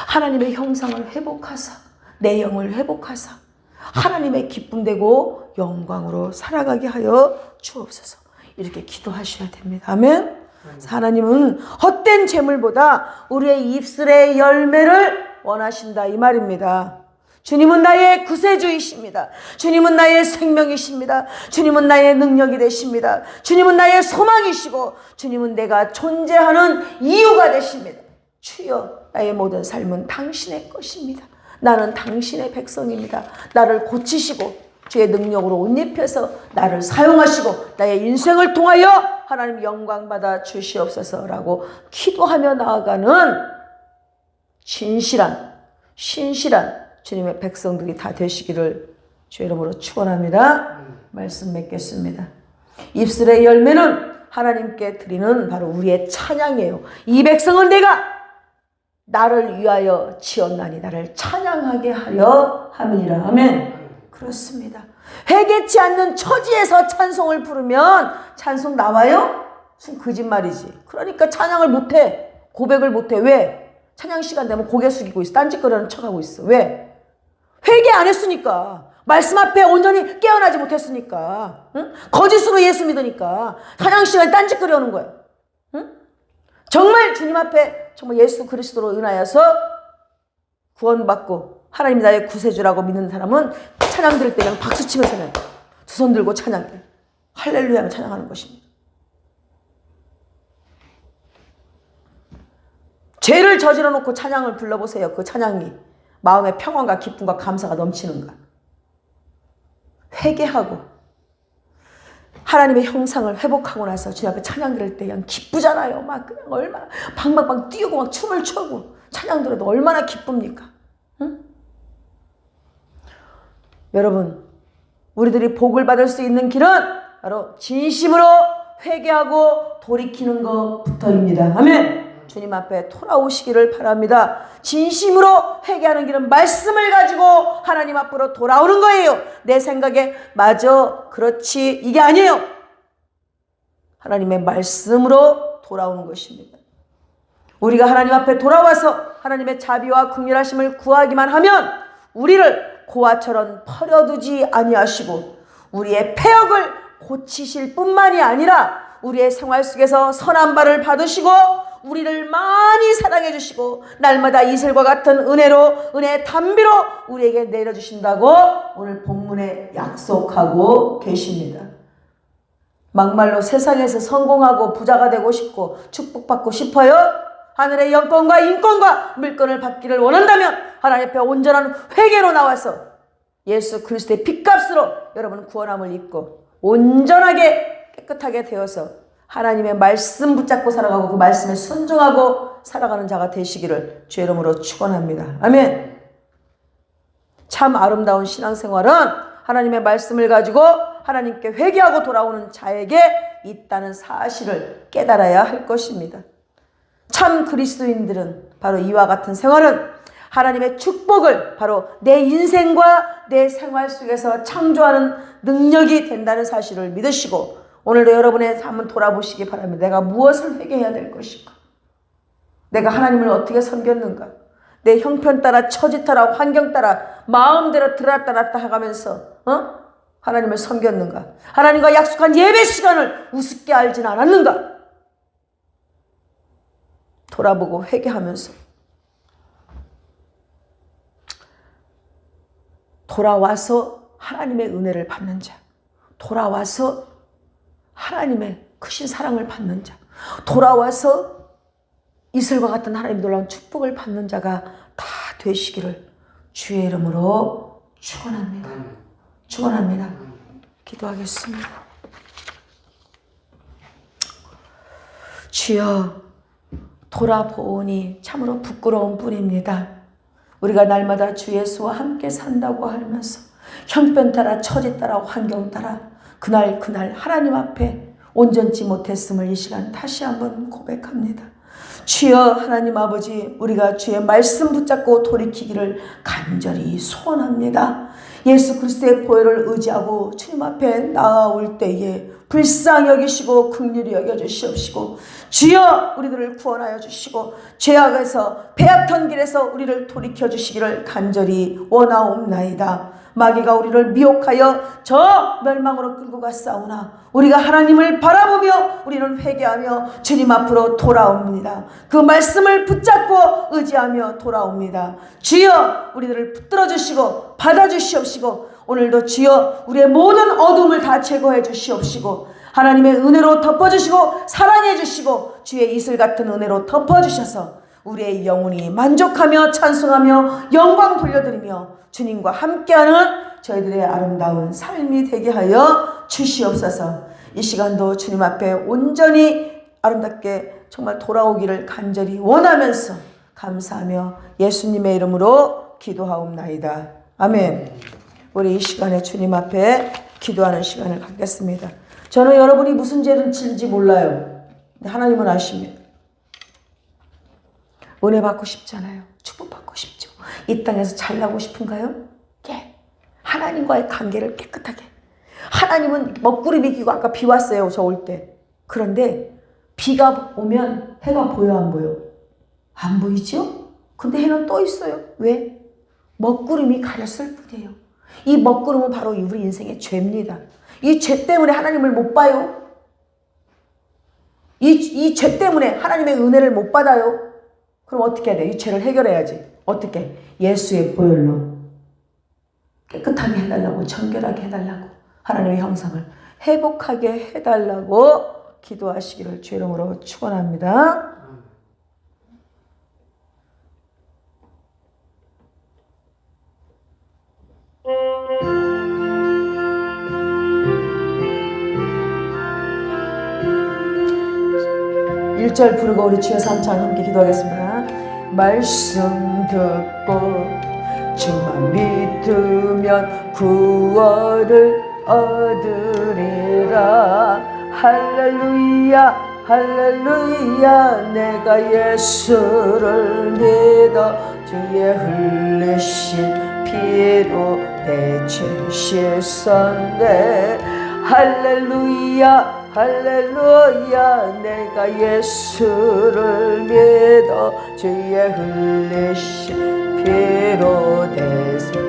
하나님의 형상을 회복하사 내 영을 회복하사 하나님의 기쁨되고 영광으로 살아가게 하여 주옵소서. 이렇게 기도하셔야 됩니다. 아멘. 하나님은 헛된 재물보다 우리의 입술의 열매를 원하신다 이 말입니다. 주님은 나의 구세주이십니다. 주님은 나의 생명이십니다. 주님은 나의 능력이 되십니다. 주님은 나의 소망이시고 주님은 내가 존재하는 이유가 되십니다. 주여, 나의 모든 삶은 당신의 것입니다. 나는 당신의 백성입니다. 나를 고치시고 주의 능력으로 옷 입혀서 나를 사용하시고 나의 인생을 통하여 하나님 영광 받아 주시옵소서라고 기도하며 나아가는 신실한 주님의 백성들이 다 되시기를 주의 이름으로 축원합니다. 말씀 맺겠습니다. 입술의 열매는 하나님께 드리는 바로 우리의 찬양이에요. 이 백성은 내가 나를 위하여 지었나니 나를 찬양하게 하려 함이니라. 아멘. 그렇습니다. 회개치 않는 처지에서 찬송을 부르면 찬송 나와요? 무슨 거짓말이지. 그러니까 찬양을 못해. 고백을 못해. 왜? 찬양 시간 되면 고개 숙이고 있어. 딴짓거리는 척하고 있어. 왜? 회개 안 했으니까. 말씀 앞에 온전히 깨어나지 못했으니까. 응? 거짓으로 예수 믿으니까. 찬양 시간에 딴짓거리 하는 거야. 응? 정말 주님 앞에 정말 예수 그리스도로 은하여서 구원받고 하나님이 나의 구세주라고 믿는 사람은 찬양 들을 때 그냥 박수 치면서 그냥 두 손 들고 찬양해. 할렐루야로 찬양하는 것입니다. 죄를 저질러 놓고 찬양을 불러보세요. 그 찬양이 마음의 평안과 기쁨과 감사가 넘치는가. 회개하고 하나님의 형상을 회복하고 나서 주님 앞에 찬양 들을 때 그냥 기쁘잖아요. 막 그냥 얼마나 방방방 뛰고 막 춤을 추고 찬양 들어도 얼마나 기쁩니까? 응? 여러분, 우리들이 복을 받을 수 있는 길은 바로 진심으로 회개하고 돌이키는 것부터입니다. 아멘. 주님 앞에 돌아오시기를 바랍니다. 진심으로 회개하는 길은 말씀을 가지고 하나님 앞으로 돌아오는 거예요. 내 생각에 맞아, 그렇지, 이게 아니에요. 하나님의 말씀으로 돌아오는 것입니다. 우리가 하나님 앞에 돌아와서 하나님의 자비와 긍휼하심을 구하기만 하면 우리를 고아처럼 버려두지 아니하시고 우리의 패역을 고치실 뿐만이 아니라 우리의 생활 속에서 선한 바를 받으시고 우리를 많이 사랑해 주시고 날마다 이슬과 같은 은혜로 은혜의 담비로 우리에게 내려주신다고 오늘 본문에 약속하고 계십니다. 막말로 세상에서 성공하고 부자가 되고 싶고 축복받고 싶어요? 하늘의 영권과 인권과 물권을 받기를 원한다면 하나님 앞에 온전한 회개로 나와서 예수 그리스도의 핏값으로 여러분 구원함을 입고 온전하게 깨끗하게 되어서 하나님의 말씀 붙잡고 살아가고 그 말씀에 순종하고 살아가는 자가 되시기를 주의 이름으로 축원합니다. 아멘. 참 아름다운 신앙생활은 하나님의 말씀을 가지고 하나님께 회개하고 돌아오는 자에게 있다는 사실을 깨달아야 할 것입니다. 참 그리스도인들은 바로 이와 같은 생활은 하나님의 축복을 바로 내 인생과 내 생활 속에서 창조하는 능력이 된다는 사실을 믿으시고 오늘도 여러분의 한번 돌아보시기 바랍니다. 내가 무엇을 회개해야 될 것인가? 내가 하나님을 어떻게 섬겼는가? 내 형편 따라 처지 따라 환경 따라 마음대로 들었다 놨다 하면서 하나님을 섬겼는가? 하나님과 약속한 예배 시간을 우습게 알진 않았는가? 돌아보고 회개하면서 돌아와서 하나님의 은혜를 받는 자, 돌아와서 하나님의 크신 사랑을 받는 자, 돌아와서 이슬과 같은 하나님의 놀라운 축복을 받는 자가 다 되시기를 주의 이름으로 축원합니다. 축원합니다. 기도하겠습니다. 주여, 돌아보니 참으로 부끄러운 뿐입니다. 우리가 날마다 주 예수와 함께 산다고 하면서 형편 따라 처지 따라 환경 따라 그날 하나님 앞에 온전치 못했음을 이 시간 다시 한번 고백합니다. 주여 하나님 아버지, 우리가 주의 말씀 붙잡고 돌이키기를 간절히 소원합니다. 예수 그리스도의 보혈을 의지하고 주님 앞에 나아올 때에 불쌍히 여기시고 긍휼히 여겨주시옵시고 주여 우리들을 구원하여 주시고 죄악에서 배악한 길에서 우리를 돌이켜 주시기를 간절히 원하옵나이다. 마귀가 우리를 미혹하여 저 멸망으로 끌고 갔사오나 우리가 하나님을 바라보며 우리는 회개하며 주님 앞으로 돌아옵니다. 그 말씀을 붙잡고 의지하며 돌아옵니다. 주여 우리들을 붙들어 주시고 받아 주시옵시고 오늘도 주여 우리의 모든 어둠을 다 제거해 주시옵시고 하나님의 은혜로 덮어주시고 사랑해 주시고 주의 이슬 같은 은혜로 덮어주셔서 우리의 영혼이 만족하며 찬송하며 영광 돌려드리며 주님과 함께하는 저희들의 아름다운 삶이 되게 하여 주시옵소서. 이 시간도 주님 앞에 온전히 아름답게 정말 돌아오기를 간절히 원하면서 감사하며 예수님의 이름으로 기도하옵나이다. 아멘. 우리 이 시간에 주님 앞에 기도하는 시간을 갖겠습니다. 저는 여러분이 무슨 죄를 질지 몰라요. 근데 하나님은 아십니다. 은혜 받고 싶잖아요. 축복 받고 싶죠. 이 땅에서 잘나고 싶은가요? 예. 하나님과의 관계를 깨끗하게. 하나님은 먹구름이 끼고 아까 비 왔어요. 저 올 때. 그런데 비가 오면 해가 보여 안 보여? 안 보이죠? 근데 해는 또 있어요. 왜? 먹구름이 가렸을 뿐이에요. 이 먹구름은 바로 우리 인생의 죄입니다. 이 죄 때문에 하나님을 못 봐요. 이 죄 때문에 하나님의 은혜를 못 받아요. 그럼 어떻게 해야 돼? 이 죄를 해결해야지. 어떻게? 예수의 보혈로 깨끗하게 해달라고, 정결하게 해달라고, 하나님의 형상을 회복하게 해달라고 기도하시기를 주의 이름으로 축원합니다. 일절 부르고 우리 주여 삼창 함께 기도하겠습니다. 말씀 듣고 주만 믿으면 구원을 얻으리라. 할렐루야 할렐루야 내가 예수를 믿어 주의 흘리신 피로 내 죄 씻었네. 할렐루야 할렐루야 내가 예수를 믿어 주의 흘리신 피로 내 죄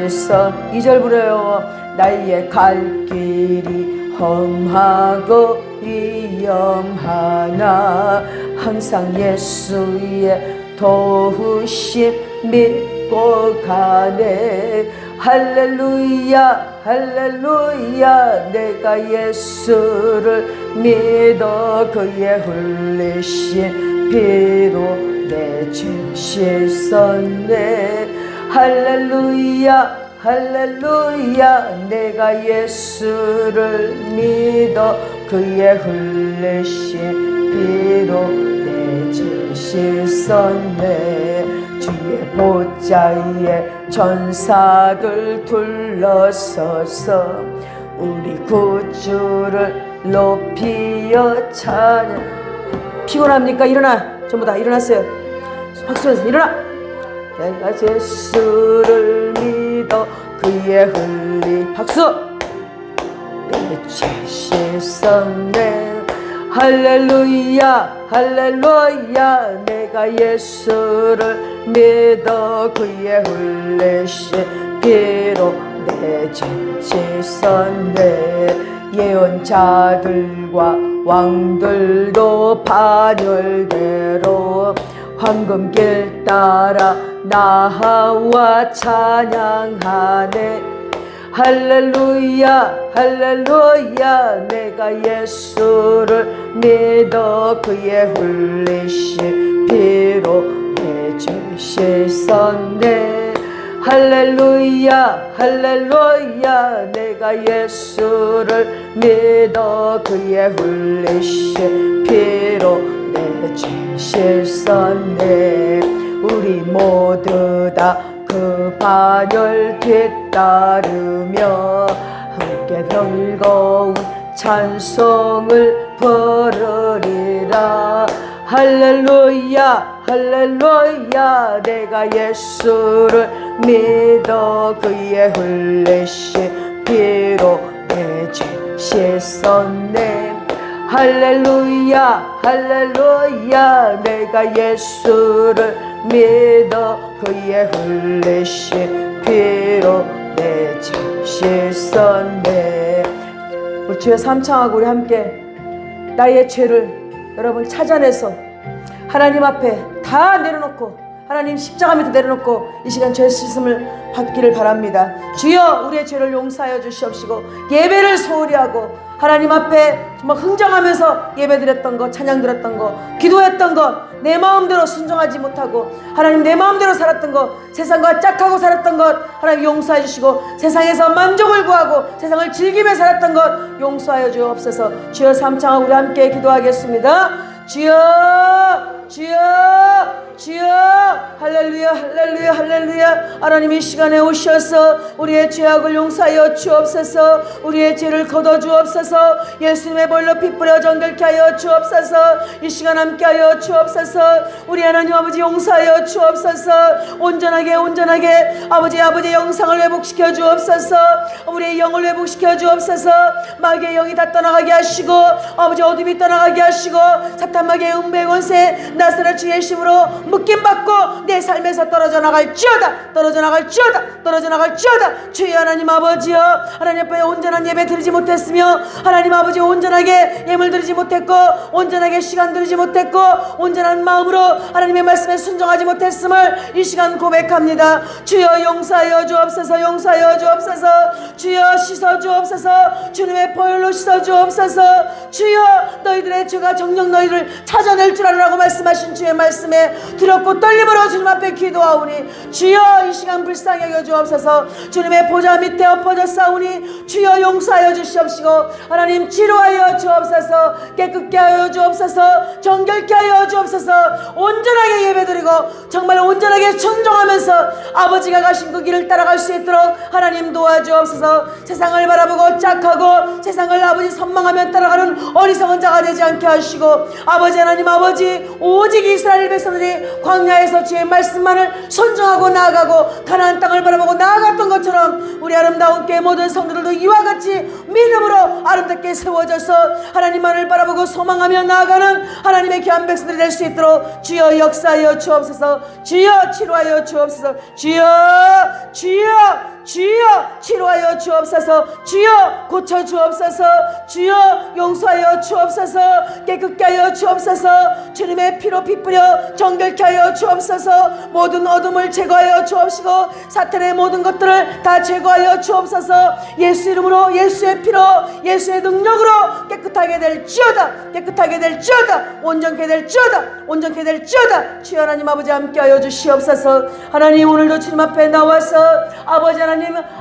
씻어. 2절 부르요. 나의 갈 길이 험하고 위험하나 항상 예수의 도우심 믿고 가네. 할렐루야 할렐루야 내가 예수를 믿어 그의 흘리신 피로 내 죄 씻었네. 할렐루야 할렐루야 내가 예수를 믿어 그의 흘리신 피로 내 죄 씻었네. 주의 보좌에 전사들 둘러서서 우리 구주를 높이어 찬양. 피곤합니까? 일어나. 전부 다 일어났어요. 박수해서 일어나. 내가 예수를 믿어 그의 흘리. 박수. 내 죄 씻었네. 할렐루야 할렐루야 내가 예수를 믿어 그의 흘리신 피로 내 죄 씻었네. 예언자들과 왕들도 반열대로 황금길 따라 나와 찬양하네. 할렐루야 할렐루야 내가 예수를 믿어 그의 흘리신 피로 내 죄 씻었네. 할렐루야 할렐루야 내가 예수를 믿어 그의 흘리신 피로 내 죄 씻었네. 우리 모두 다 그 반열 뒤따르며 함께 즐거운 찬송을 부르리라. 할렐루야 할렐루야 내가 예수를 믿어 그의 흘리신 피로 내 죄 씻었네. 할렐루야 할렐루야 내가 예수를 믿어 그의 흘리신 피로 내 죄 씻었네. 우리 주여 삼창하고 우리 함께 나의 죄를 여러분 찾아내서 하나님 앞에 다 내려놓고 하나님 십자가 밑에 내려놓고 이 시간 죄 씻음을 받기를 바랍니다. 주여 우리의 죄를 용서하여 주시옵시고 예배를 소홀히 하고 하나님 앞에 정말 흥정하면서 예배드렸던 것, 찬양드렸던 것, 기도했던 것, 내 마음대로 순종하지 못하고 하나님 내 마음대로 살았던 것, 세상과 짝하고 살았던 것 하나님 용서해 주시고 세상에서 만족을 구하고 세상을 즐기며 살았던 것 용서하여 주옵소서. 주여 삼창하고 우리 함께 기도하겠습니다. 주여 주여 주여 할렐루야 할렐루야 할렐루야. 하나님 이 시간에 오셔서 우리의 죄악을 용서하여 주옵소서. 우리의 죄를 걷어 주옵소서. 예수님의 볼로 피 뿌려 정결케 하여 주옵소서. 이 시간 함께하여 주옵소서. 우리 하나님 아버지 용서하여 주옵소서. 온전하게 아버지 영상을 회복시켜 주옵소서. 우리의 영을 회복시켜 주옵소서. 마귀의 영이 다 떠나가게 하시고 아버지 어둠이 떠나가게 하시고 사탄마귀의 음배 권세 나사렛 주 예수로 묶임받고 내 삶에서 떨어져 나갈지어다. 주여 하나님 아버지여 하나님 앞에 온전한 예배 드리지 못했으며 하나님 아버지 온전하게 예물 드리지 못했고 온전하게 시간 드리지 못했고 온전한 마음으로 하나님의 말씀에 순종하지 못했음을 이 시간 고백합니다. 주여 용서하여 주옵소서. 주여 씻어 주옵소서. 주님의 보혈로 씻어 주옵소서. 주여 너희들의 죄가 정녕 너희를 찾아낼 줄 알으라고 말씀 말씀하신 주의 말씀에 두렵고 떨림으로 주님 앞에 기도하오니 주여 이 시간 불쌍히 여겨 주옵소서. 주님의 보좌 밑에 엎어졌사오니 주여 용서하여 주시옵시고 하나님 치료하여 주옵소서. 깨끗게 하여 주옵소서. 정결케 하여 주옵소서. 온전하게 예배드리고 정말 온전하게 순종하면서 아버지가 가신 그 길을 따라갈 수 있도록 하나님 도와주옵소서. 세상을 바라보고 짝하고 세상을 아버지 선망하며 따라가는 어리석은 자가 되지 않게 하시고 아버지 하나님 아버지 오직 이스라엘 백성들이 광야에서 주의 말씀만을 순종하고 나아가고 가나안 땅을 바라보고 나아갔던 것처럼 우리 아름다운 교회 모든 성도들도 이와 같이 믿음으로 아름답게 세워져서 하나님만을 바라보고 소망하며 나아가는 하나님의 귀한 백성들이 될 수 있도록 주여 역사하여 주옵소서. 주여 치료하여 주옵소서. 주여 치료하여 주옵소서. 주여 고쳐 주옵소서. 주여 용서하여 주옵소서. 깨끗게 하여 주옵소서. 주님의 피로 빗뿌려 정결케 하여 주옵소서. 모든 어둠을 제거하여 주옵시고 사탄의 모든 것들을 다 제거하여 주옵소서. 예수 이름으로 예수의 피로 예수의 능력으로 깨끗하게 될지어다. 깨끗하게 될지어다. 온전케 될지어다. 온전케 될지어다. 주여 하나님 아버지 함께하여 주시옵소서. 하나님 오늘도 주님 앞에 나와서 아버지 하나님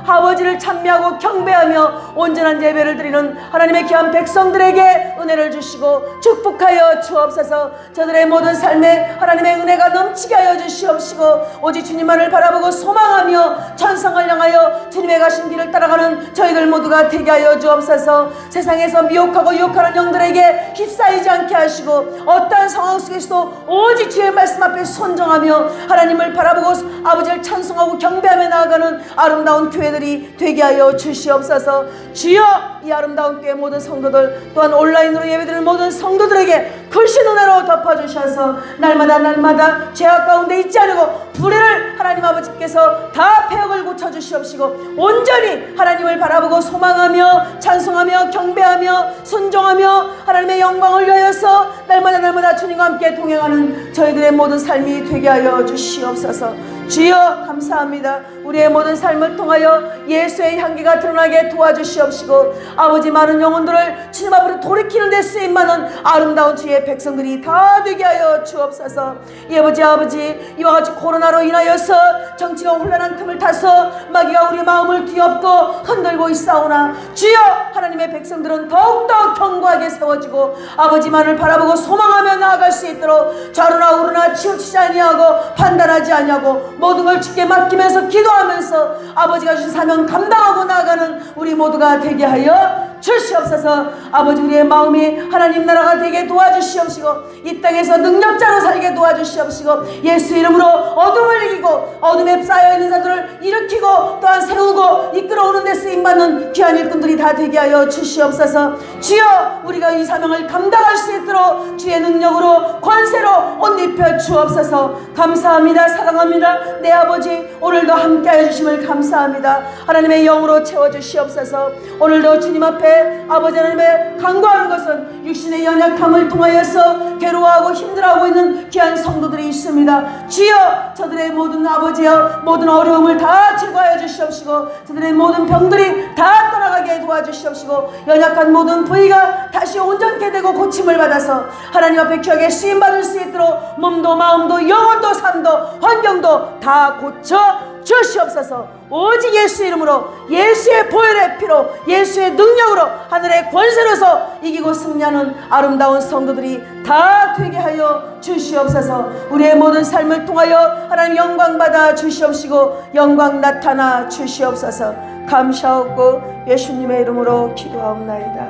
아버지를 찬미하고 경배하며 온전한 예배를 드리는 하나님의 귀한 백성들에게 은혜를 주시고 축복하여 주옵소서. 저들의 모든 삶에 하나님의 은혜가 넘치게 하여 주시옵시고 오직 주님만을 바라보고 소망하며 천성을 향하여 주님의 가신 길을 따라가는 저희들 모두가 되게 하여 주옵소서. 세상에서 미혹하고 유혹하는 영들에게 휩싸이지 않게 하시고 어떠한 상황 속에서도 오직 주의 말씀 앞에 순종하며 하나님을 바라보고 아버지를 찬송하고 경배하며 나아가는 아름다운 교회들이 되게 하여 주시옵소서. 주여 이 아름다운 교회 모든 성도들 또한 온라인으로 예배드리는 모든 성도들에게 크신 은혜로 덮어주셔서 날마다 죄악 가운데 있지 않고 불의를 하나님 아버지께서 다 폐역을 고쳐주시옵시고 온전히 하나님을 바라보고 소망하며 찬송하며 경배하며 순종하며 하나님의 영광을 위하여서 날마다 주님과 함께 동행하는 저희들의 모든 삶이 되게 하여 주시옵소서. 주여 감사합니다. 우리의 모든 삶을 통하여 예수의 향기가 드러나게 도와주시옵시고 아버지 많은 영혼들을 주님 앞으로 돌이키는 데 쓰임많은 아름다운 주의 백성들이 다 되게 하여 주옵소서. 이 아버지 이와 같이 코로나로 인하여서 정치가 혼란한 틈을 타서 마귀가 우리 마음을 뒤엎고 흔들고 있사오나 주여 하나님의 백성들은 더욱더 견고하게 세워지고 아버지만을 바라보고 소망하며 나아갈 수 있도록 좌로나 우로나 치우치지 아니하고 판단하지 아니하고 모든 걸 주께 맡기면서 기도하면서 아버지가 주신 사명 감당하고 나아가는 우리 모두가 되게 하여 주시옵소서. 아버지 우리의 마음이 하나님 나라가 되게 도와주시옵시고 이 땅에서 능력자로 살게 도와주시옵시고 예수 이름으로 어둠을 이기고 어둠에 쌓여있는 자들을 일으키고 또한 세우고 이끌어오는 데 쓰임받는 귀한 일꾼들이 다 되게 하여 주시옵소서. 주여 우리가 이 사명을 감당할 수 있도록 주의 능력으로 권세로 옷 입혀 주옵소서. 감사합니다. 사랑합니다. 내 아버지 오늘도 함께하여 주심을 감사합니다. 하나님의 영으로 채워주시옵소서. 오늘도 주님 앞에 아버지 하나님의 간구하는 것은 육신의 연약함을 통하여서 괴로워하고 힘들어하고 있는 귀한 성도들이 있습니다. 주여 저들의 모든 아버지여 모든 어려움을 다 제거하여 주시옵시고 저들의 모든 병들이 다 떠나가게 도와주시옵시고 연약한 모든 부위가 다시 온전케 되고 고침을 받아서 하나님 앞에 귀하게 쓰임받을 수 있도록 몸도 마음도 영혼도 삶도 환경도 다 고쳐 주시옵소서. 오직 예수 이름으로 예수의 보혈의 피로 예수의 능력으로 하늘의 권세로서 이기고 승리하는 아름다운 성도들이 다 되게 하여 주시옵소서. 우리의 모든 삶을 통하여 하나님 영광 받아 주시옵시고 영광 나타나 주시옵소서. 감사하고 예수님의 이름으로 기도하옵나이다.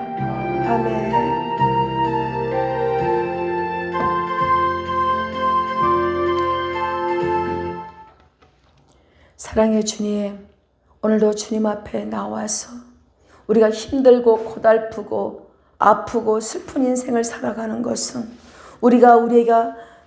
아멘. 사랑의 주님, 오늘도 주님 앞에 나와서 우리가 힘들고 고달프고 아프고 슬픈 인생을 살아가는 것은 우리가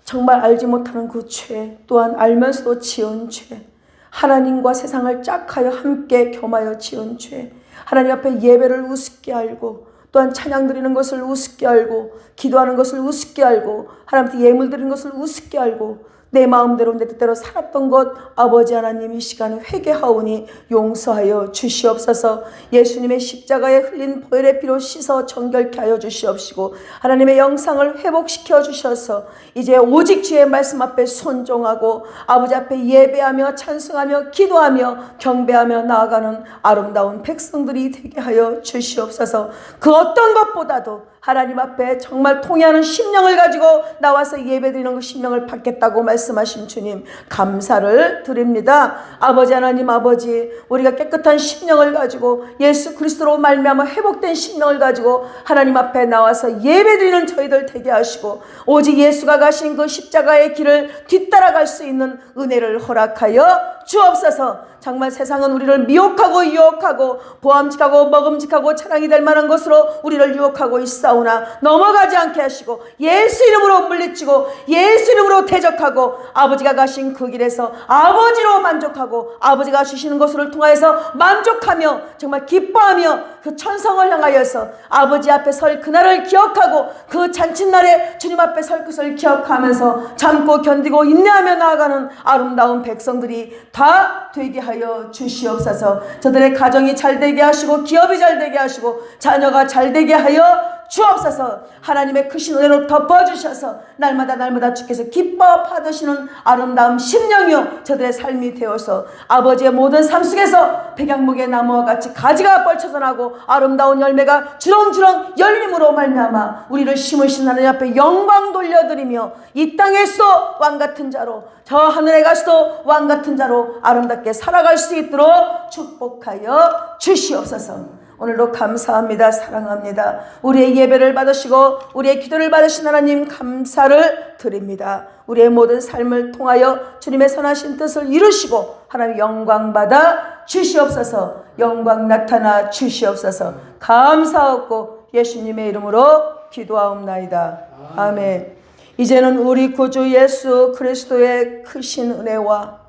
정말 알지 못하는 그 죄, 또한 알면서도 지은 죄, 하나님과 세상을 짝하여 함께 겸하여 지은 죄, 하나님 앞에 예배를 우습게 알고 또한 찬양 드리는 것을 우습게 알고 기도하는 것을 우습게 알고 하나님께 예물 드리는 것을 우습게 알고 내 마음대로 내 뜻대로 살았던 것 아버지 하나님 이 시간 회개하오니 용서하여 주시옵소서. 예수님의 십자가에 흘린 보혈의 피로 씻어 정결케 하여 주시옵시고 하나님의 영상을 회복시켜 주셔서 이제 오직 주의 말씀 앞에 순종하고 아버지 앞에 예배하며 찬송하며 기도하며 경배하며 나아가는 아름다운 백성들이 되게 하여 주시옵소서. 그 어떤 것보다도 하나님 앞에 정말 통회하는 심령을 가지고 나와서 예배드리는 그 심령을 받겠다고 말씀하신 주님 감사를 드립니다. 아버지 하나님 아버지 우리가 깨끗한 심령을 가지고 예수 그리스도로 말미암아 회복된 심령을 가지고 하나님 앞에 나와서 예배드리는 저희들 되게 하시고 오직 예수가 가신 그 십자가의 길을 뒤따라갈 수 있는 은혜를 허락하여 주옵소서. 정말 세상은 우리를 미혹하고 유혹하고 보암직하고 먹음직하고 자랑이 될 만한 것으로 우리를 유혹하고 있사오나 넘어가지 않게 하시고 예수 이름으로 물리치고 예수 이름으로 대적하고 아버지가 가신 그 길에서 아버지로 만족하고 아버지가 주시는 것을 통하여서 만족하며 정말 기뻐하며 그 천성을 향하여서 아버지 앞에 설 그날을 기억하고 그 잔칫날에 주님 앞에 설 것을 기억하면서 참고 견디고 인내하며 나아가는 아름다운 백성들이 다 되게 하여 주시옵소서. 저들의 가정이 잘되게 하시고 기업이 잘되게 하시고 자녀가 잘되게 하여 주옵소서. 하나님의 크신 은혜로 덮어주셔서 날마다 주께서 기뻐 받으시는 아름다운 심령이요 저들의 삶이 되어서 아버지의 모든 삶 속에서 백양목의 나무와 같이 가지가 뻗쳐서 나고 아름다운 열매가 주렁주렁 열림으로 말미암아 우리를 심으신 하나님 앞에 영광 돌려드리며 이 땅에서 왕같은 자로 저 하늘에 가서도 왕같은 자로 아름답게 살아갈 수 있도록 축복하여 주시옵소서. 오늘도 감사합니다. 사랑합니다. 우리의 예배를 받으시고 우리의 기도를 받으신 하나님 감사를 드립니다. 우리의 모든 삶을 통하여 주님의 선하신 뜻을 이루시고 하나님 영광 받아 주시옵소서. 영광 나타나 주시옵소서. 감사하고 예수님의 이름으로 기도하옵나이다. 아멘. 이제는 우리 구주 예수 그리스도의 크신 은혜와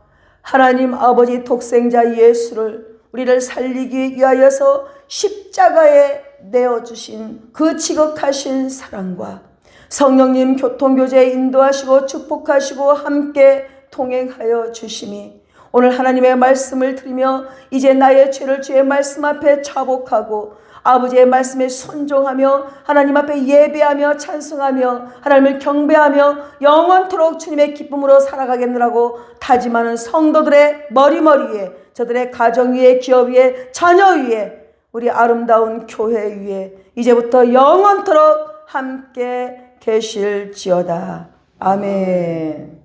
하나님 아버지 독생자 예수를 우리를 살리기 위하여서 십자가에 내어주신 그 지극하신 사랑과 성령님 교통교제에 인도하시고 축복하시고 함께 동행하여 주심이 오늘 하나님의 말씀을 들으며 이제 나의 죄를 주의 말씀 앞에 자복하고 아버지의 말씀에 순종하며 하나님 앞에 예배하며 찬송하며 하나님을 경배하며 영원토록 주님의 기쁨으로 살아가겠느라고 다짐하는 성도들의 머리머리에 저들의 가정 위에 기업 위에 자녀 위에 우리 아름다운 교회 위에 이제부터 영원토록 함께 계실지어다. 아멘.